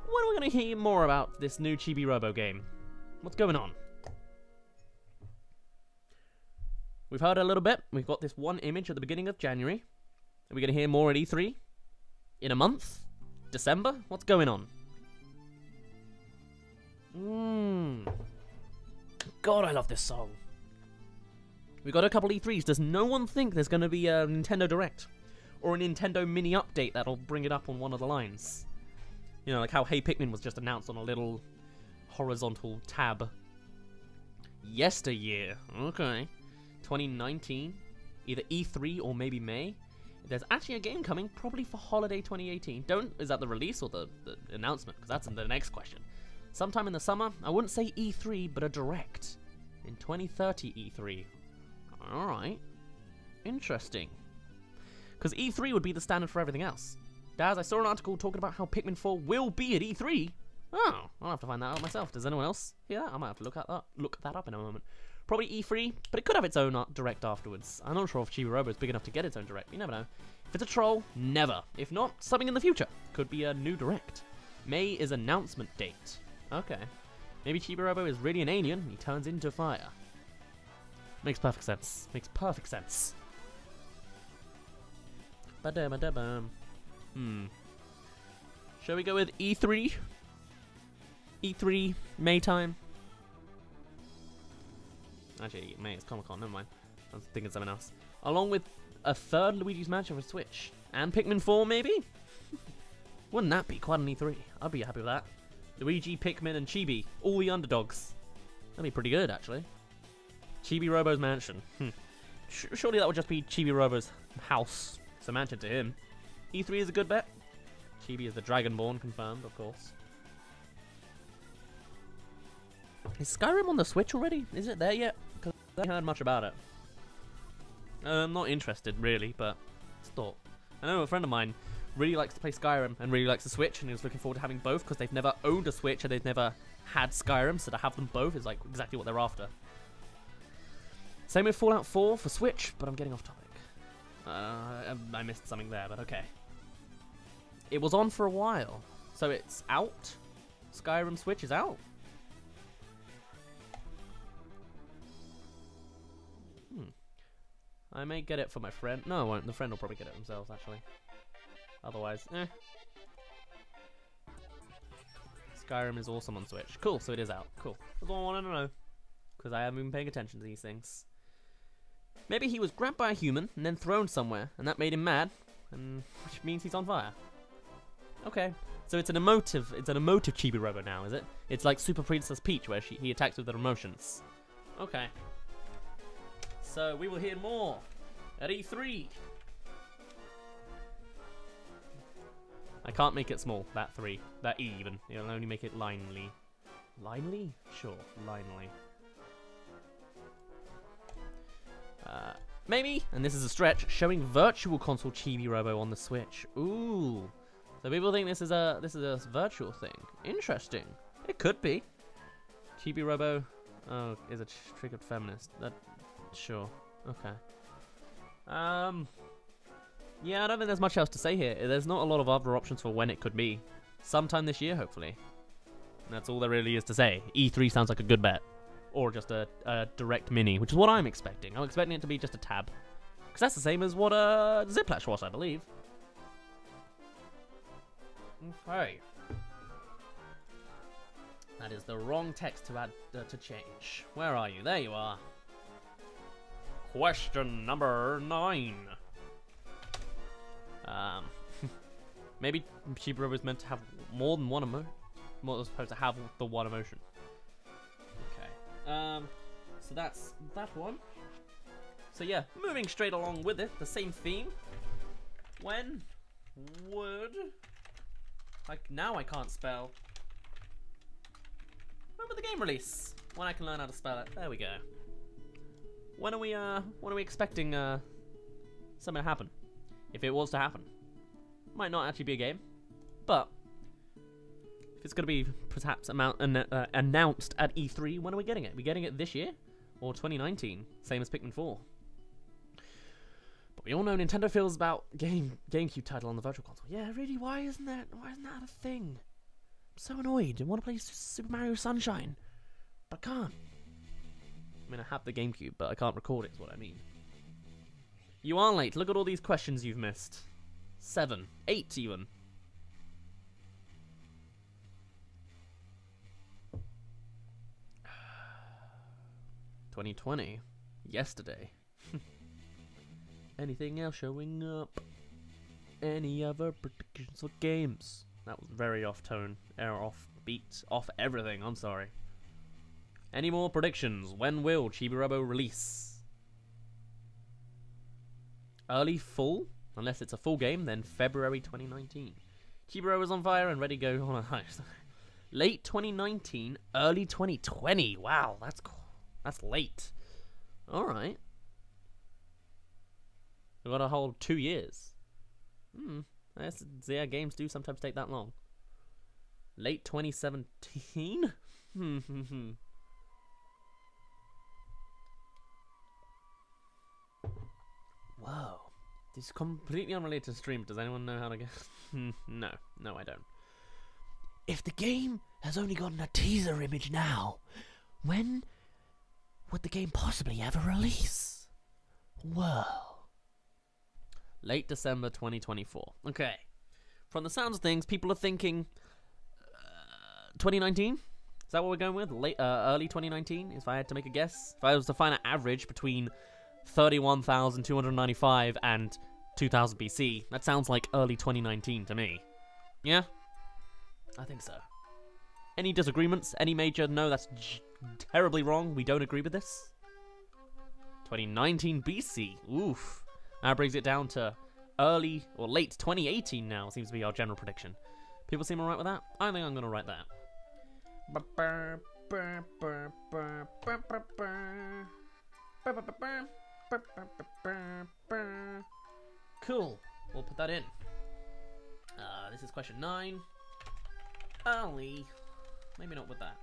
When are we going to hear more about this new Chibi-Robo game? What's going on? We've heard a little bit. We've got this one image at the beginning of January. Are we going to hear more at E3? In a month? December? What's going on? God, I love this song. We got a couple E3s. Does no one think there's going to be a Nintendo Direct? Or a Nintendo mini update that'll bring it up on one of the lines? You know, like how Hey Pikmin was just announced on a little horizontal tab. Yesteryear. Okay. 2019 either E3 or maybe May. There's actually a game coming, probably for holiday 2018. Is that the release or the announcement? Because that's the next question. Sometime in the summer, I wouldn't say E3, but a direct. In 2030 E3. Alright. Interesting. Because E3 would be the standard for everything else. Daz, I saw an article talking about how Pikmin 4 will be at E3. Oh, I'll have to find that out myself. Does anyone else hear that? I might have to look that up in a moment. Probably E3, but it could have its own direct afterwards. I'm not sure if Chibi-Robo is big enough to get its own direct. You never know. If it's a troll, never. If not, something in the future. Could be a new direct. May is announcement date. Okay. Maybe Chibi-Robo is really an alien and he turns into fire. Makes perfect sense. Makes perfect sense. Ba-da-ba-da-bum. Shall we go with E3? E3, May time. Actually, May is Comic-Con, never mind. I was thinking something else. Along with a third Luigi's Mansion for Switch. And Pikmin 4, maybe? Wouldn't that be quite an E3? I'd be happy with that. Luigi, Pikmin, and Chibi. All the underdogs. That'd be pretty good, actually. Chibi-Robo's mansion. Surely that would just be Chibi-Robo's house. It's a mansion to him. E3 is a good bet. Chibi is the Dragonborn, confirmed, of course. Is Skyrim on the Switch already? Is it there yet? Because I haven't heard much about it. I'm not interested, really, but it's thought. I know a friend of mine really likes to play Skyrim and really likes the Switch, and he was looking forward to having both because they've never owned a Switch and they've never had Skyrim, so to have them both is like exactly what they're after. Same with Fallout 4 for Switch, but I'm getting off topic. I missed something there, but okay. It was on for a while, so it's out? Skyrim Switch is out? I may get it for my friend. No, I won't. The friend will probably get it themselves, actually. Otherwise, Skyrim is awesome on Switch. Cool, so it is out. Cool. That's all I wanted to know. Because I haven't been paying attention to these things. Maybe he was grabbed by a human and then thrown somewhere, and that made him mad, and which means he's on fire. Okay. So it's an emotive Chibi-Robo now, is it? It's like Super Princess Peach, where he attacks with their emotions. Okay. So we will hear more at E3. I can't make it small, that 3. That E even. It'll only make it linely. Linely? Sure, linely. Maybe, and this is a stretch, showing Virtual Console Chibi-Robo on the Switch. Ooh. So people think this is a virtual thing. Interesting. It could be. Chibi-Robo is a triggered feminist. Sure. Okay. Yeah, I don't think there's much else to say here. There's not a lot of other options for when it could be. Sometime this year, hopefully. And that's all there really is to say. E3 sounds like a good bet. Or just a direct mini, which is what I'm expecting. I'm expecting it to be just a tab. Because that's the same as what Ziplash was, I believe. Okay. That is the wrong text to add to change. Where are you? There you are. Question number 9. Maybe Chibi-Robo is meant to have more than one emotion. More supposed to have the one emotion. Okay. So that's that one. So yeah, moving straight along with it, the same theme. When would now I can't spell. When would the game release? When I can learn how to spell it. There we go. When are we expecting something to happen? If it was to happen. Might not actually be a game, but if it's going to be perhaps announced at E3, when are we getting it? Are we getting it this year? Or 2019? Same as Pikmin 4. But we all know Nintendo feels about GameCube title on the Virtual Console. Yeah, really, why isn't that a thing? I'm so annoyed. I want to play Super Mario Sunshine, but I can't. I mean, I have the GameCube, but I can't record it, is what I mean. You are late. Look at all these questions you've missed. 7. 8 even. $2020. Yesterday. Anything else showing up? Any other predictions for games? That was very off tone. Error, off beat, off everything. I'm sorry. Any more predictions? When will Chibi-Robo release? Early full, unless it's a full game, then February 2019. Chibi-Robo is on fire and ready to go on a heist. Late 2019, early 2020. Wow, that's cool. That's late. All right. We've got a whole 2 years. Yeah, games do sometimes take that long. Late 2017? Whoa. This is completely unrelated to stream. Does anyone know how to guess? No, I don't. If the game has only gotten a teaser image now, when would the game possibly ever release? Whoa. Late December 2024. Okay. From the sounds of things, people are thinking 2019? Is that what we're going with? Early 2019, if I had to make a guess? If I was to find an average between 31,295 and 2000 BC, that sounds like early 2019 to me. Yeah? I think so. Any disagreements? Any major? No, that's terribly wrong. We don't agree with this. 2019 BC. Oof. That brings it down to early or late 2018 now, seems to be our general prediction. People seem alright with that? I think I'm going to write that. Cool. We'll put that in. This is question 9. Early. Maybe not with that.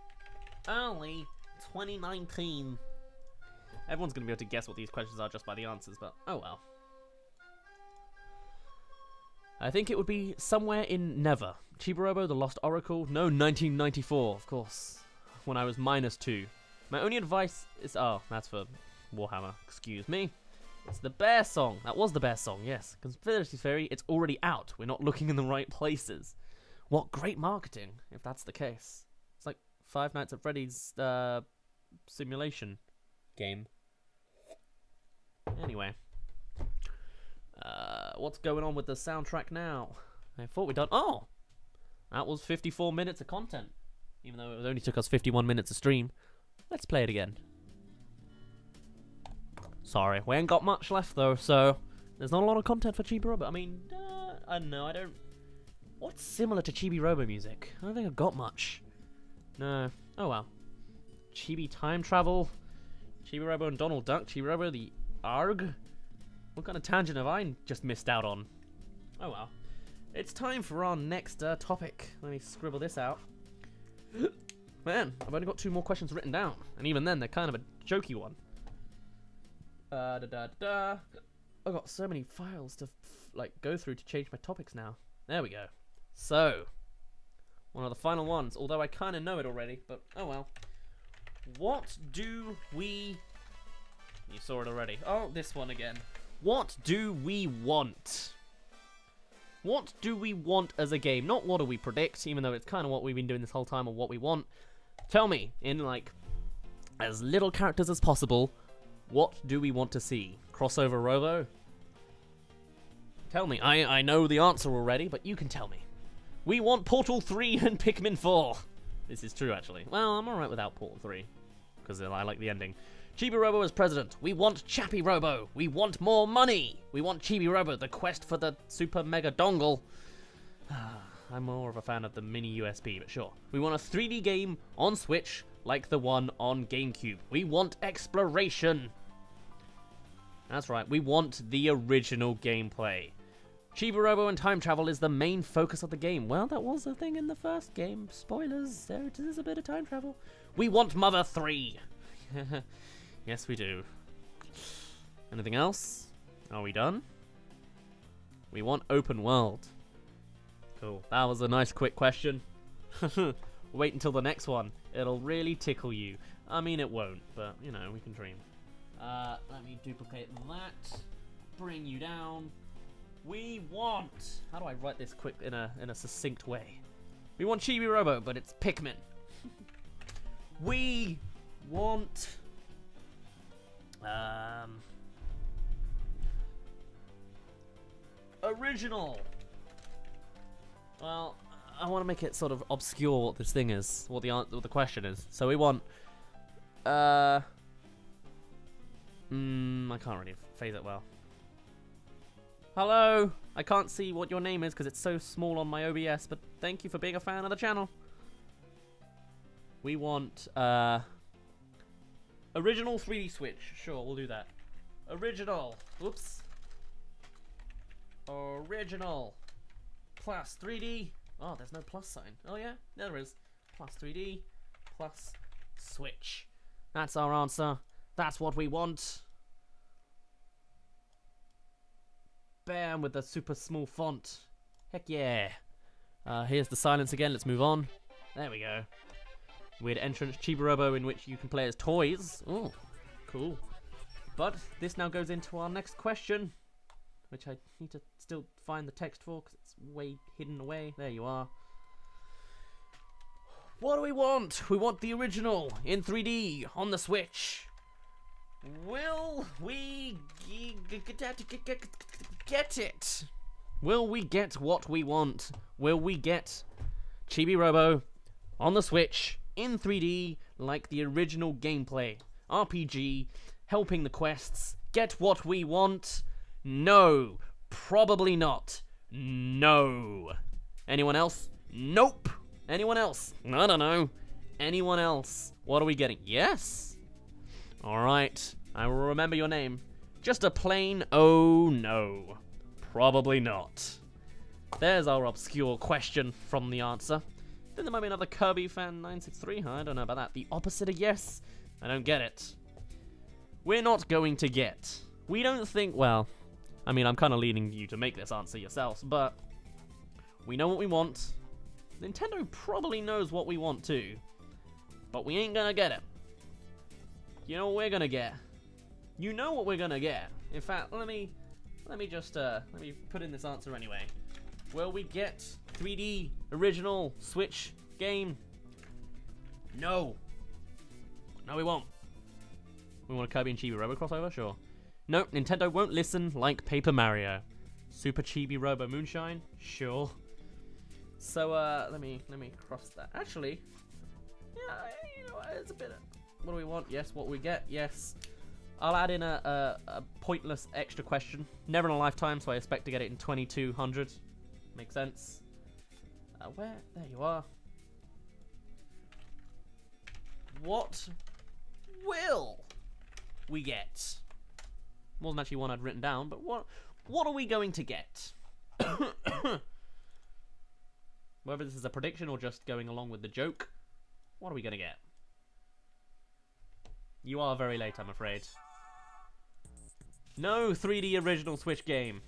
Early 2019. Everyone's going to be able to guess what these questions are just by the answers, but oh well. I think it would be somewhere in Never. Chibi-Robo, The Lost Oracle. No, 1994, of course. When I was -2. My only advice is... Oh, that's for Warhammer. Excuse me. It's the Bear song. That was the Bear song, yes. Conspiracy Theory, it's already out. We're not looking in the right places. What great marketing, if that's the case. It's like Five Nights at Freddy's simulation game. Anyway. What's going on with the soundtrack now? I thought we'd done... Oh! That was 54 minutes of content. Even though it only took us 51 minutes to stream. Let's play it again. Sorry, we ain't got much left though, so... There's not a lot of content for Chibi-Robo. I mean, I don't know, I don't... What's similar to Chibi-Robo music? I don't think I've got much. No. Oh well. Chibi Time Travel. Chibi-Robo and Donald Duck. Chibi-Robo the ARG. What kind of tangent have I just missed out on? Oh well. It's time for our next topic. Let me scribble this out. Man, I've only got 2 more questions written down. And even then, they're kind of a jokey one. I've got so many files to go through to change my topics now. There we go. So, one of the final ones. Although I kind of know it already, but oh well. What do we... You saw it already. Oh, this one again. What do we want? What do we want as a game? Not what do we predict, even though it's kind of what we've been doing this whole time, or what we want. Tell me, in as little characters as possible, what do we want to see? Crossover Robo? Tell me. I know the answer already, but you can tell me. We want Portal 3 and Pikmin 4. This is true, actually. Well, I'm alright without Portal 3, because I like the ending. Chibi-Robo as president. We want Chappy-Robo. We want more money. We want Chibi-Robo, the quest for the super mega dongle. I'm more of a fan of the mini USB, but sure. We want a 3D game on Switch like the one on GameCube. We want exploration. That's right, we want the original gameplay. Chibi-Robo and time travel is the main focus of the game. Well, that was the thing in the first game. Spoilers, there is a bit of time travel. We want Mother 3. Yes, we do. Anything else? Are we done? We want open world. Cool. That was a nice quick question. Wait until the next one. It'll really tickle you. I mean, it won't, but, you know, we can dream. Let me duplicate that. Bring you down. We want... How do I write this quick in a succinct way? We want Chibi-Robo, but it's Pikmin. We want... Original. Well, I want to make it sort of obscure what this thing is, what the question is. So we want, I can't really phrase it well. Hello. I can't see what your name is because it's so small on my OBS, but thank you for being a fan of the channel. We want, original 3D Switch. Sure, we'll do that. Original. Whoops. Original. Plus 3D. Oh, there's no plus sign. Oh, yeah? There is. Plus 3D. Plus Switch. That's our answer. That's what we want. Bam, with the super small font. Heck yeah. Here's the silence again. Let's move on. There we go. Weird entrance Chibi-Robo in which you can play as toys. Oh, cool. But this now goes into our next question, which I need to still find the text for because it's way hidden away. There you are. What do we want? We want the original in 3D on the Switch. Will we get it? Will we get what we want? Will we get Chibi-Robo on the Switch in 3D like the original gameplay? RPG, helping the quests, get what we want? No. Probably not. No. Anyone else? Nope. Anyone else? I don't know. Anyone else? What are we getting? Yes. Alright. I will remember your name. Just a plain oh no. Probably not. There's our obscure question from the answer. Then there might be another Kirby fan 963, huh? I don't know about that. The opposite of yes? I don't get it. We're not going to get. We don't think, well, I mean, I'm kind of leading you to make this answer yourselves, but we know what we want. Nintendo probably knows what we want too, but we ain't gonna get it. You know what we're gonna get? You know what we're gonna get. In fact, let me just let me put in this answer anyway. Will we get 3D original Switch game? No. No, we won't. We want a Kirby and Chibi-Robo crossover? Sure. No, Nintendo won't listen like Paper Mario. Super Chibi-Robo Moonshine? Sure. So, let me cross that. Actually, yeah, you know, it's a bit of, what do we want? Yes, what we get? Yes. I'll add in a pointless extra question. Never in a lifetime, so I expect to get it in 2200. Makes sense. Where? There you are. What will we get? Wasn't actually one I'd written down, but what are we going to get? Whether this is a prediction or just going along with the joke, what are we going to get? You are very late, I'm afraid. No 3D original Switch game.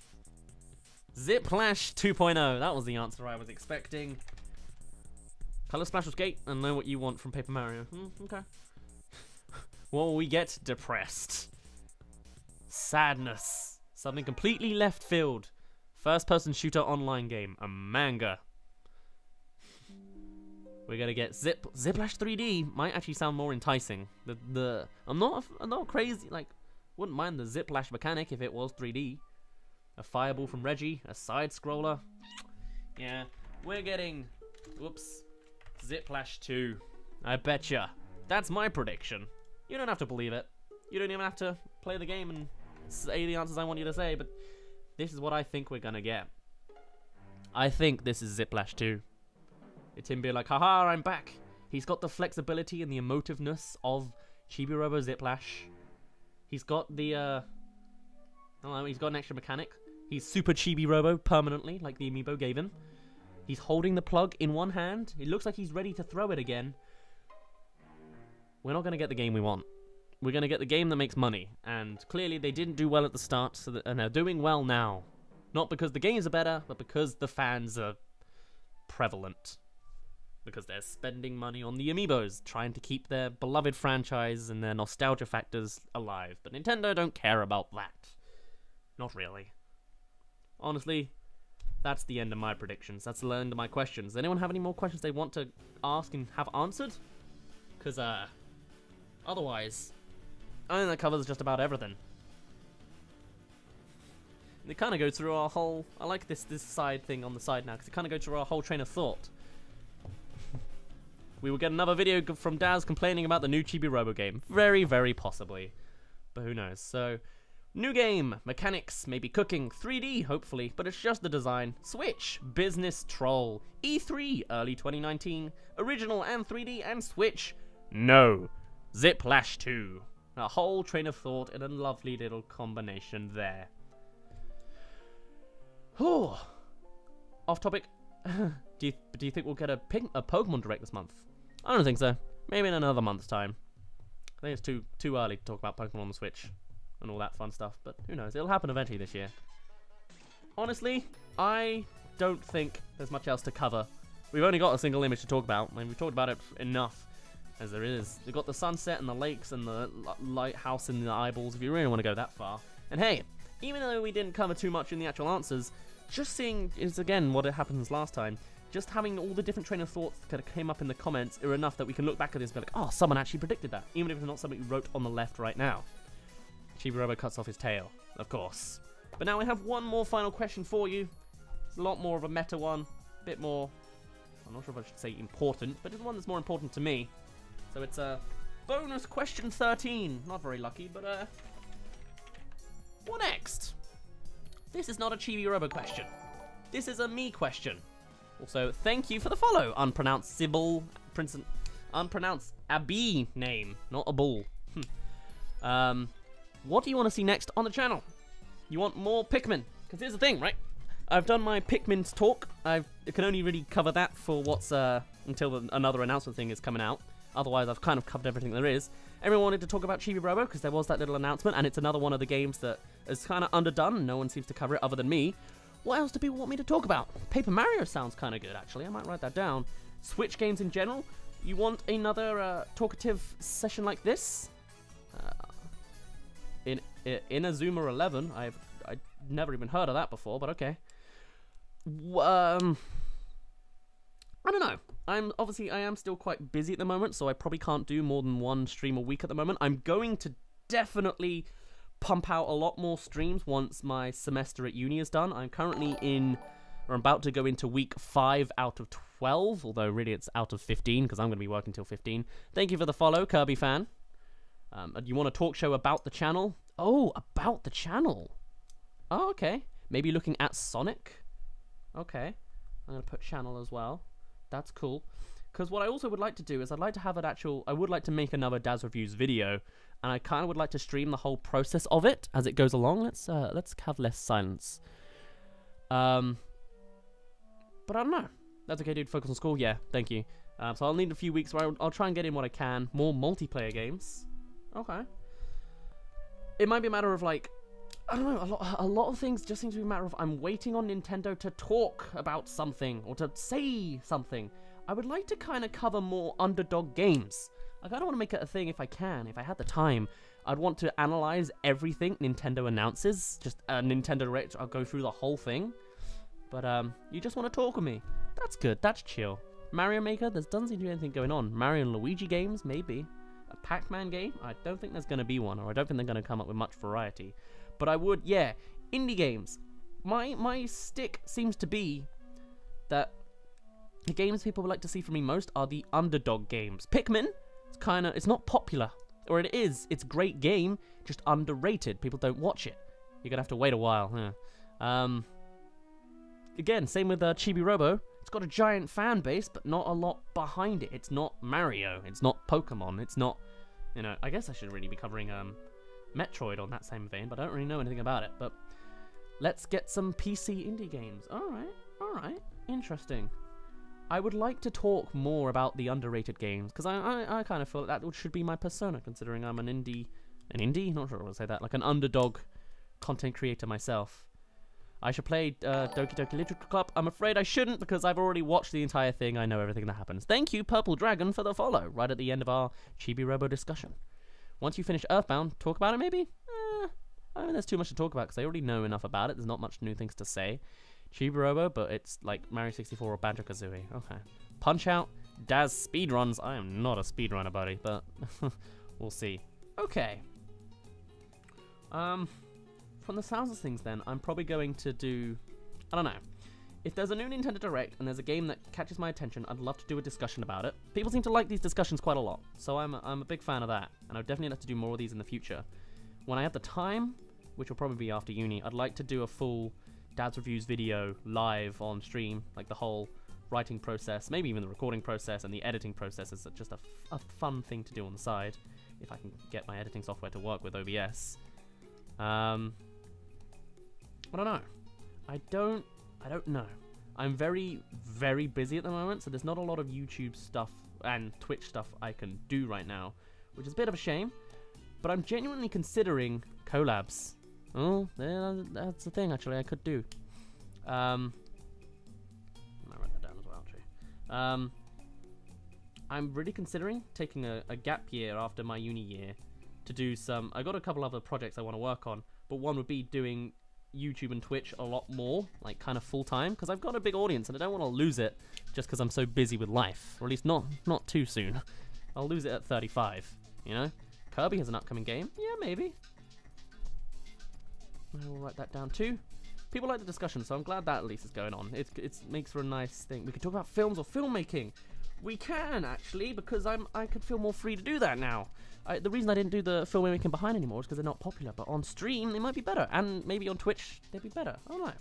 Ziplash 2.0. That was the answer I was expecting. Color Splash was great. I know what you want from Paper Mario. Okay. What will we get? Depressed. Sadness. Something completely left field. First-person shooter online game. A manga. We're gonna get Ziplash 3D. Might actually sound more enticing. I'm not crazy. Like, wouldn't mind the Ziplash mechanic if it was 3D. A fireball from Reggie. A side scroller. Yeah, we're getting. Whoops. Ziplash 2. I betcha. That's my prediction. You don't have to believe it. You don't even have to play the game and say the answers I want you to say, but this is what I think we're gonna get. I think this is Ziplash 2. It's him being like, haha, I'm back. He's got the flexibility and the emotiveness of Chibi-Robo Ziplash. He's got the, I don't know, he's got an extra mechanic. He's Super Chibi-Robo permanently, like the amiibo gave him. He's holding the plug in one hand. It looks like he's ready to throw it again. We're not going to get the game we want. We're going to get the game that makes money. And clearly they didn't do well at the start, and they're doing well now. Not because the games are better, but because the fans are prevalent. Because they're spending money on the amiibos, trying to keep their beloved franchise and their nostalgia factors alive. But Nintendo don't care about that. Not really. Honestly, that's the end of my predictions. That's the end of my questions. Does anyone have any more questions they want to ask and have answered? Because, otherwise, I think that covers just about everything. It kind of goes through our whole... I like this side thing on the side now, because it kind of goes through our whole train of thought. We will get another video from Daz complaining about the new Chibi-Robo game. Very, very possibly. But who knows. So, New game, mechanics, maybe cooking, 3D hopefully, but it's just the design. Switch, business troll, E3 early 2019, original and 3D and Switch, no. Ziplash 2. A whole train of thought and a lovely little combination there. Whew. Off topic. Do you think we'll get a Pokemon Direct this month? I don't think so. Maybe in another month's time. I think it's too early to talk about Pokemon on the Switch and all that fun stuff, but who knows? It'll happen eventually this year. Honestly, I don't think there's much else to cover. We've only got a single image to talk about, and we've talked about it enough as there is. We've got the sunset and the lakes and the lighthouse and the eyeballs if you really want to go that far. And hey, even though we didn't cover too much in the actual answers, just seeing is again what happens last time. Just having all the different train of thoughts that kind of came up in the comments are enough that we can look back at this and be like, oh, someone actually predicted that, even if it's not something you wrote on the left right now. Chibi-Robo cuts off his tail, of course. But now we have one more final question for you. It's a lot more of a meta one, a bit more, I'm not sure if I should say important, but it's one that's more important to me. So it's a bonus question 13. Not very lucky, but what next? This is not a Chibi-Robo question. This is a me question. Also, thank you for the follow. Unpronounced Sybil, unpronounced Abi name, not a bull. What do you want to see next on the channel? You want more Pikmin? Because here's the thing, right? I've done my Pikmin's talk. I can only really cover that for what's until another announcement thing is coming out. Otherwise, I've kind of covered everything there is. Everyone wanted to talk about Chibi-Robo because there was that little announcement, and it's another one of the games that is kind of underdone. No one seems to cover it other than me. What else do people want me to talk about? Paper Mario sounds kind of good, actually. I might write that down. Switch games in general. You want another talkative session like this? In Inazuma 11. I've never even heard of that before, but okay. I don't know. I am still quite busy at the moment, so I probably can't do more than one stream a week at the moment. I'm going to definitely pump out a lot more streams once my semester at uni is done. I'm currently I'm about to go into week 5 out of 12, although really it's out of 15 because I'm going to be working till 15. Thank you for the follow, Kirby fan. You want a talk show about the channel? Oh, about the channel. Oh, okay. Maybe looking at Sonic. Okay. I'm going to put channel as well. That's cool. Because what I also would like to do is I'd like to have I would like to make another Daz Reviews video, and I kind of would like to stream the whole process of it as it goes along. Let's have less silence. But I don't know. That's okay, dude. Focus on school. Yeah, thank you. So I'll need a few weeks where I'll try and get in what I can. More multiplayer games. Okay. It might be a matter of like, I don't know, a lot of things just seem to be a matter of I'm waiting on Nintendo to talk about something or to say something. I would like to kind of cover more underdog games. I kind of want to make it a thing if I can. If I had the time, I'd want to analyze everything Nintendo announces. Just a Nintendo Direct, I'll go through the whole thing. But you just want to talk with me. That's good, that's chill. Mario Maker, there doesn't seem to be anything going on. Mario and Luigi games, maybe. A Pac-Man game? I don't think there's going to be one, or I don't think they're going to come up with much variety. But I would, yeah, indie games. My stick seems to be that the games people would like to see from me most are the underdog games. Pikmin, it's not popular. Or it is, it's a great game, just underrated. People don't watch it. You're going to have to wait a while. Yeah. Again, same with Chibi-Robo. It's got a giant fan base, but not a lot behind it. It's not Mario. It's not Pokemon. It's not, I guess I should really be covering Metroid on that same vein, but I don't really know anything about it. But let's get some PC indie games. All right, interesting. I would like to talk more about the underrated games, because I kind of feel that should be my persona, considering I'm an indie? Not sure I want to say that, like an underdog content creator myself. I should play Doki Doki Literature Club. I'm afraid I shouldn't, because I've already watched the entire thing. I know everything that happens. Thank you, Purple Dragon, for the follow, right at the end of our Chibi-Robo discussion. Once you finish Earthbound, talk about it maybe? I mean, there's too much to talk about, because I already know enough about it. There's not much new things to say. Chibi-Robo, but it's like Mario 64 or Banjo-Kazooie. Okay. Punch-Out, Daz speedruns. I am not a speedrunner, buddy, but we'll see. Okay. From the sounds of things then, I'm probably going to do, I don't know. If there's a new Nintendo Direct and there's a game that catches my attention, I'd love to do a discussion about it. People seem to like these discussions quite a lot, so I'm a big fan of that, and I'd definitely like to do more of these in the future. When I have the time, which will probably be after uni, I'd like to do a full Dad's Reviews video live on stream, like the whole writing process, maybe even the recording process and the editing process is just a fun thing to do on the side, if I can get my editing software to work with OBS. I don't know. I don't know. I'm very, very busy at the moment, so there's not a lot of YouTube stuff and Twitch stuff I can do right now, which is a bit of a shame, but I'm genuinely considering collabs. Oh, yeah, that's the thing, actually, I could do. I might write that down as well, actually. I'm really considering taking a gap year after my uni year to do some... I got a couple other projects I want to work on, but one would be doing YouTube and Twitch a lot more, like kind of full-time, because I've got a big audience and I don't want to lose it just because I'm so busy with life, or at least not too soon. I'll lose it at 35, you know? Kirby has an upcoming game. Yeah, maybe. I will write that down too. People like the discussion, so I'm glad that at least is going on. It makes for a nice thing. We could talk about films or filmmaking. We can, actually, because I could feel more free to do that now. The reason I didn't do the filmmaking behind anymore is because they're not popular, but on stream they might be better, and maybe on Twitch they'd be better. I don't know.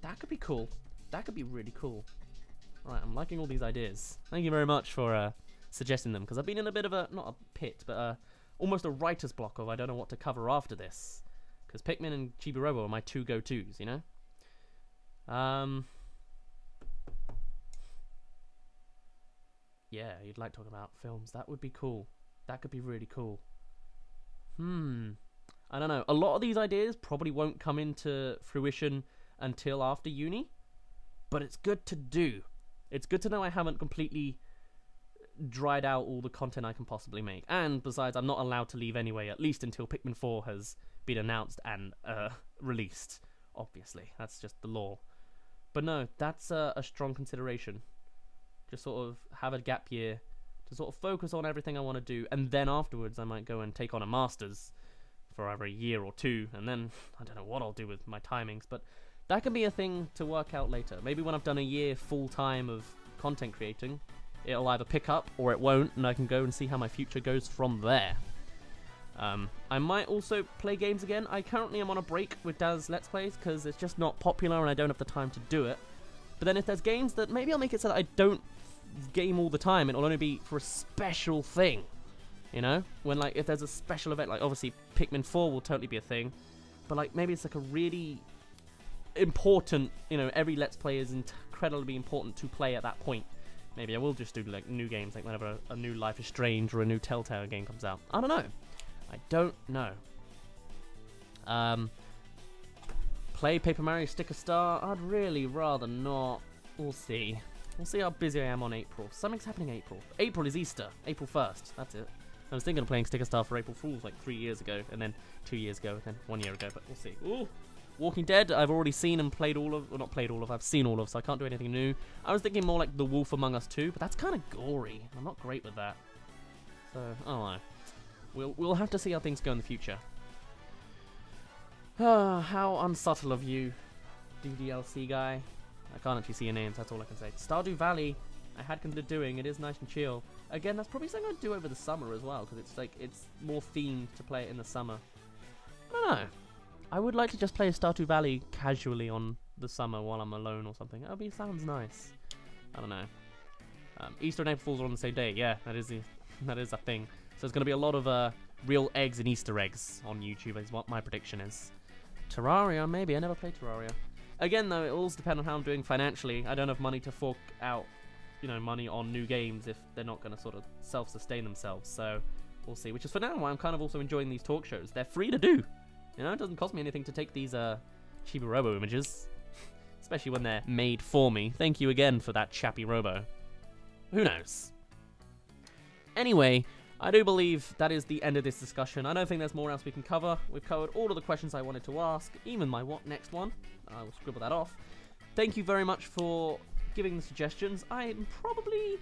That could be cool. That could be really cool. Alright, I'm liking all these ideas. Thank you very much for suggesting them, because I've been in a bit of a, not a pit, but almost a writer's block of I don't know what to cover after this. Because Pikmin and Chibi-Robo are my two go-tos, you know? Yeah, you'd like talking about films. That would be cool. That could be really cool. I don't know. A lot of these ideas probably won't come into fruition until after uni. But it's good to do. It's good to know I haven't completely dried out all the content I can possibly make. And besides, I'm not allowed to leave anyway, at least until Pikmin 4 has been announced and released. Obviously, that's just the law. But no, that's a strong consideration. Just sort of have a gap year to sort of focus on everything I want to do, and then afterwards I might go and take on a master's for either a year or two, and then I don't know what I'll do with my timings, but that can be a thing to work out later. Maybe when I've done a year full-time of content creating, it'll either pick up or it won't, and I can go and see how my future goes from there. I might also play games again. I currently am on a break with Daz's Let's Plays because it's just not popular and I don't have the time to do it. But then if there's games that maybe I'll make it so that I don't game all the time, it'll only be for a special thing, you know? When, like, if there's a special event, like obviously Pikmin 4 will totally be a thing, but like maybe it's like a really important, you know, every Let's Play is incredibly important to play at that point. Maybe I will just do like new games, like whenever a new Life is Strange or a new Telltale game comes out. I don't know. I don't know. Play Paper Mario Sticker Star? I'd really rather not. We'll see. We'll see how busy I am on April. Something's happening in April. April is Easter. April 1st. That's it. I was thinking of playing Sticker Star for April Fools like 3 years ago, and then 2 years ago, and then 1 year ago, but we'll see. Ooh! Walking Dead, I've already seen and played all of, well, not played all of, I've seen all of, so I can't do anything new. I was thinking more like The Wolf Among Us 2, but that's kind of gory. I'm not great with that. So, I don't know. We'll have to see how things go in the future. How unsubtle of you, DDLC guy. I can't actually see your names, that's all I can say. Stardew Valley, I had considered doing, it is nice and chill. Again, that's probably something I'd do over the summer as well, because it's like, it's more themed to play it in the summer. I don't know. I would like to just play Stardew Valley casually on the summer while I'm alone or something. Sounds nice. I don't know. Easter and April Fools are on the same day. Yeah, that is a thing. So there's going to be a lot of real eggs and Easter eggs on YouTube is what my prediction is. Terraria, maybe. I never played Terraria. Again, though, it all depends on how I'm doing financially. I don't have money to fork out, you know, money on new games if they're not going to sort of self-sustain themselves. So we'll see. Which is for now why I'm kind of also enjoying these talk shows. They're free to do. You know, it doesn't cost me anything to take these Chibi-Robo images. Especially when they're made for me. Thank you again for that Chappy-Robo. Who knows? Anyway, I do believe that is the end of this discussion. I don't think there's more else we can cover. We've covered all of the questions I wanted to ask, even my what next one. I will scribble that off. Thank you very much for giving the suggestions. I'm probably...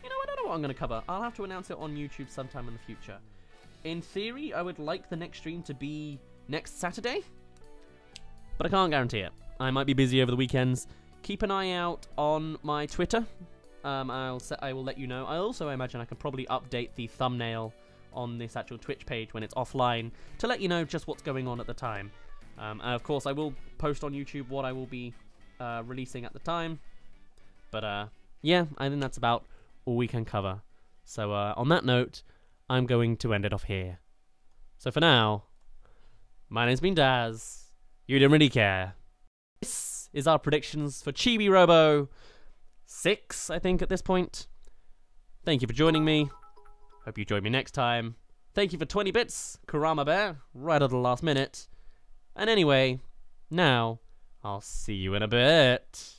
You know, I don't know what I'm going to cover. I'll have to announce it on YouTube sometime in the future. In theory, I would like the next stream to be next Saturday, but I can't guarantee it. I might be busy over the weekends. Keep an eye out on my Twitter. I will let you know. I imagine I can probably update the thumbnail on this actual Twitch page when it's offline to let you know just what's going on at the time. And of course, I will post on YouTube what I will be releasing at the time. But yeah, I think that's about all we can cover. So on that note, I'm going to end it off here. So for now, my name's been Daz. You didn't really care. This is our predictions for Chibi-Robo 6, I think, at this point. Thank you for joining me. Hope you join me next time. Thank you for 20 bits, Kurama Bear, right at the last minute. And anyway, now, I'll see you in a bit.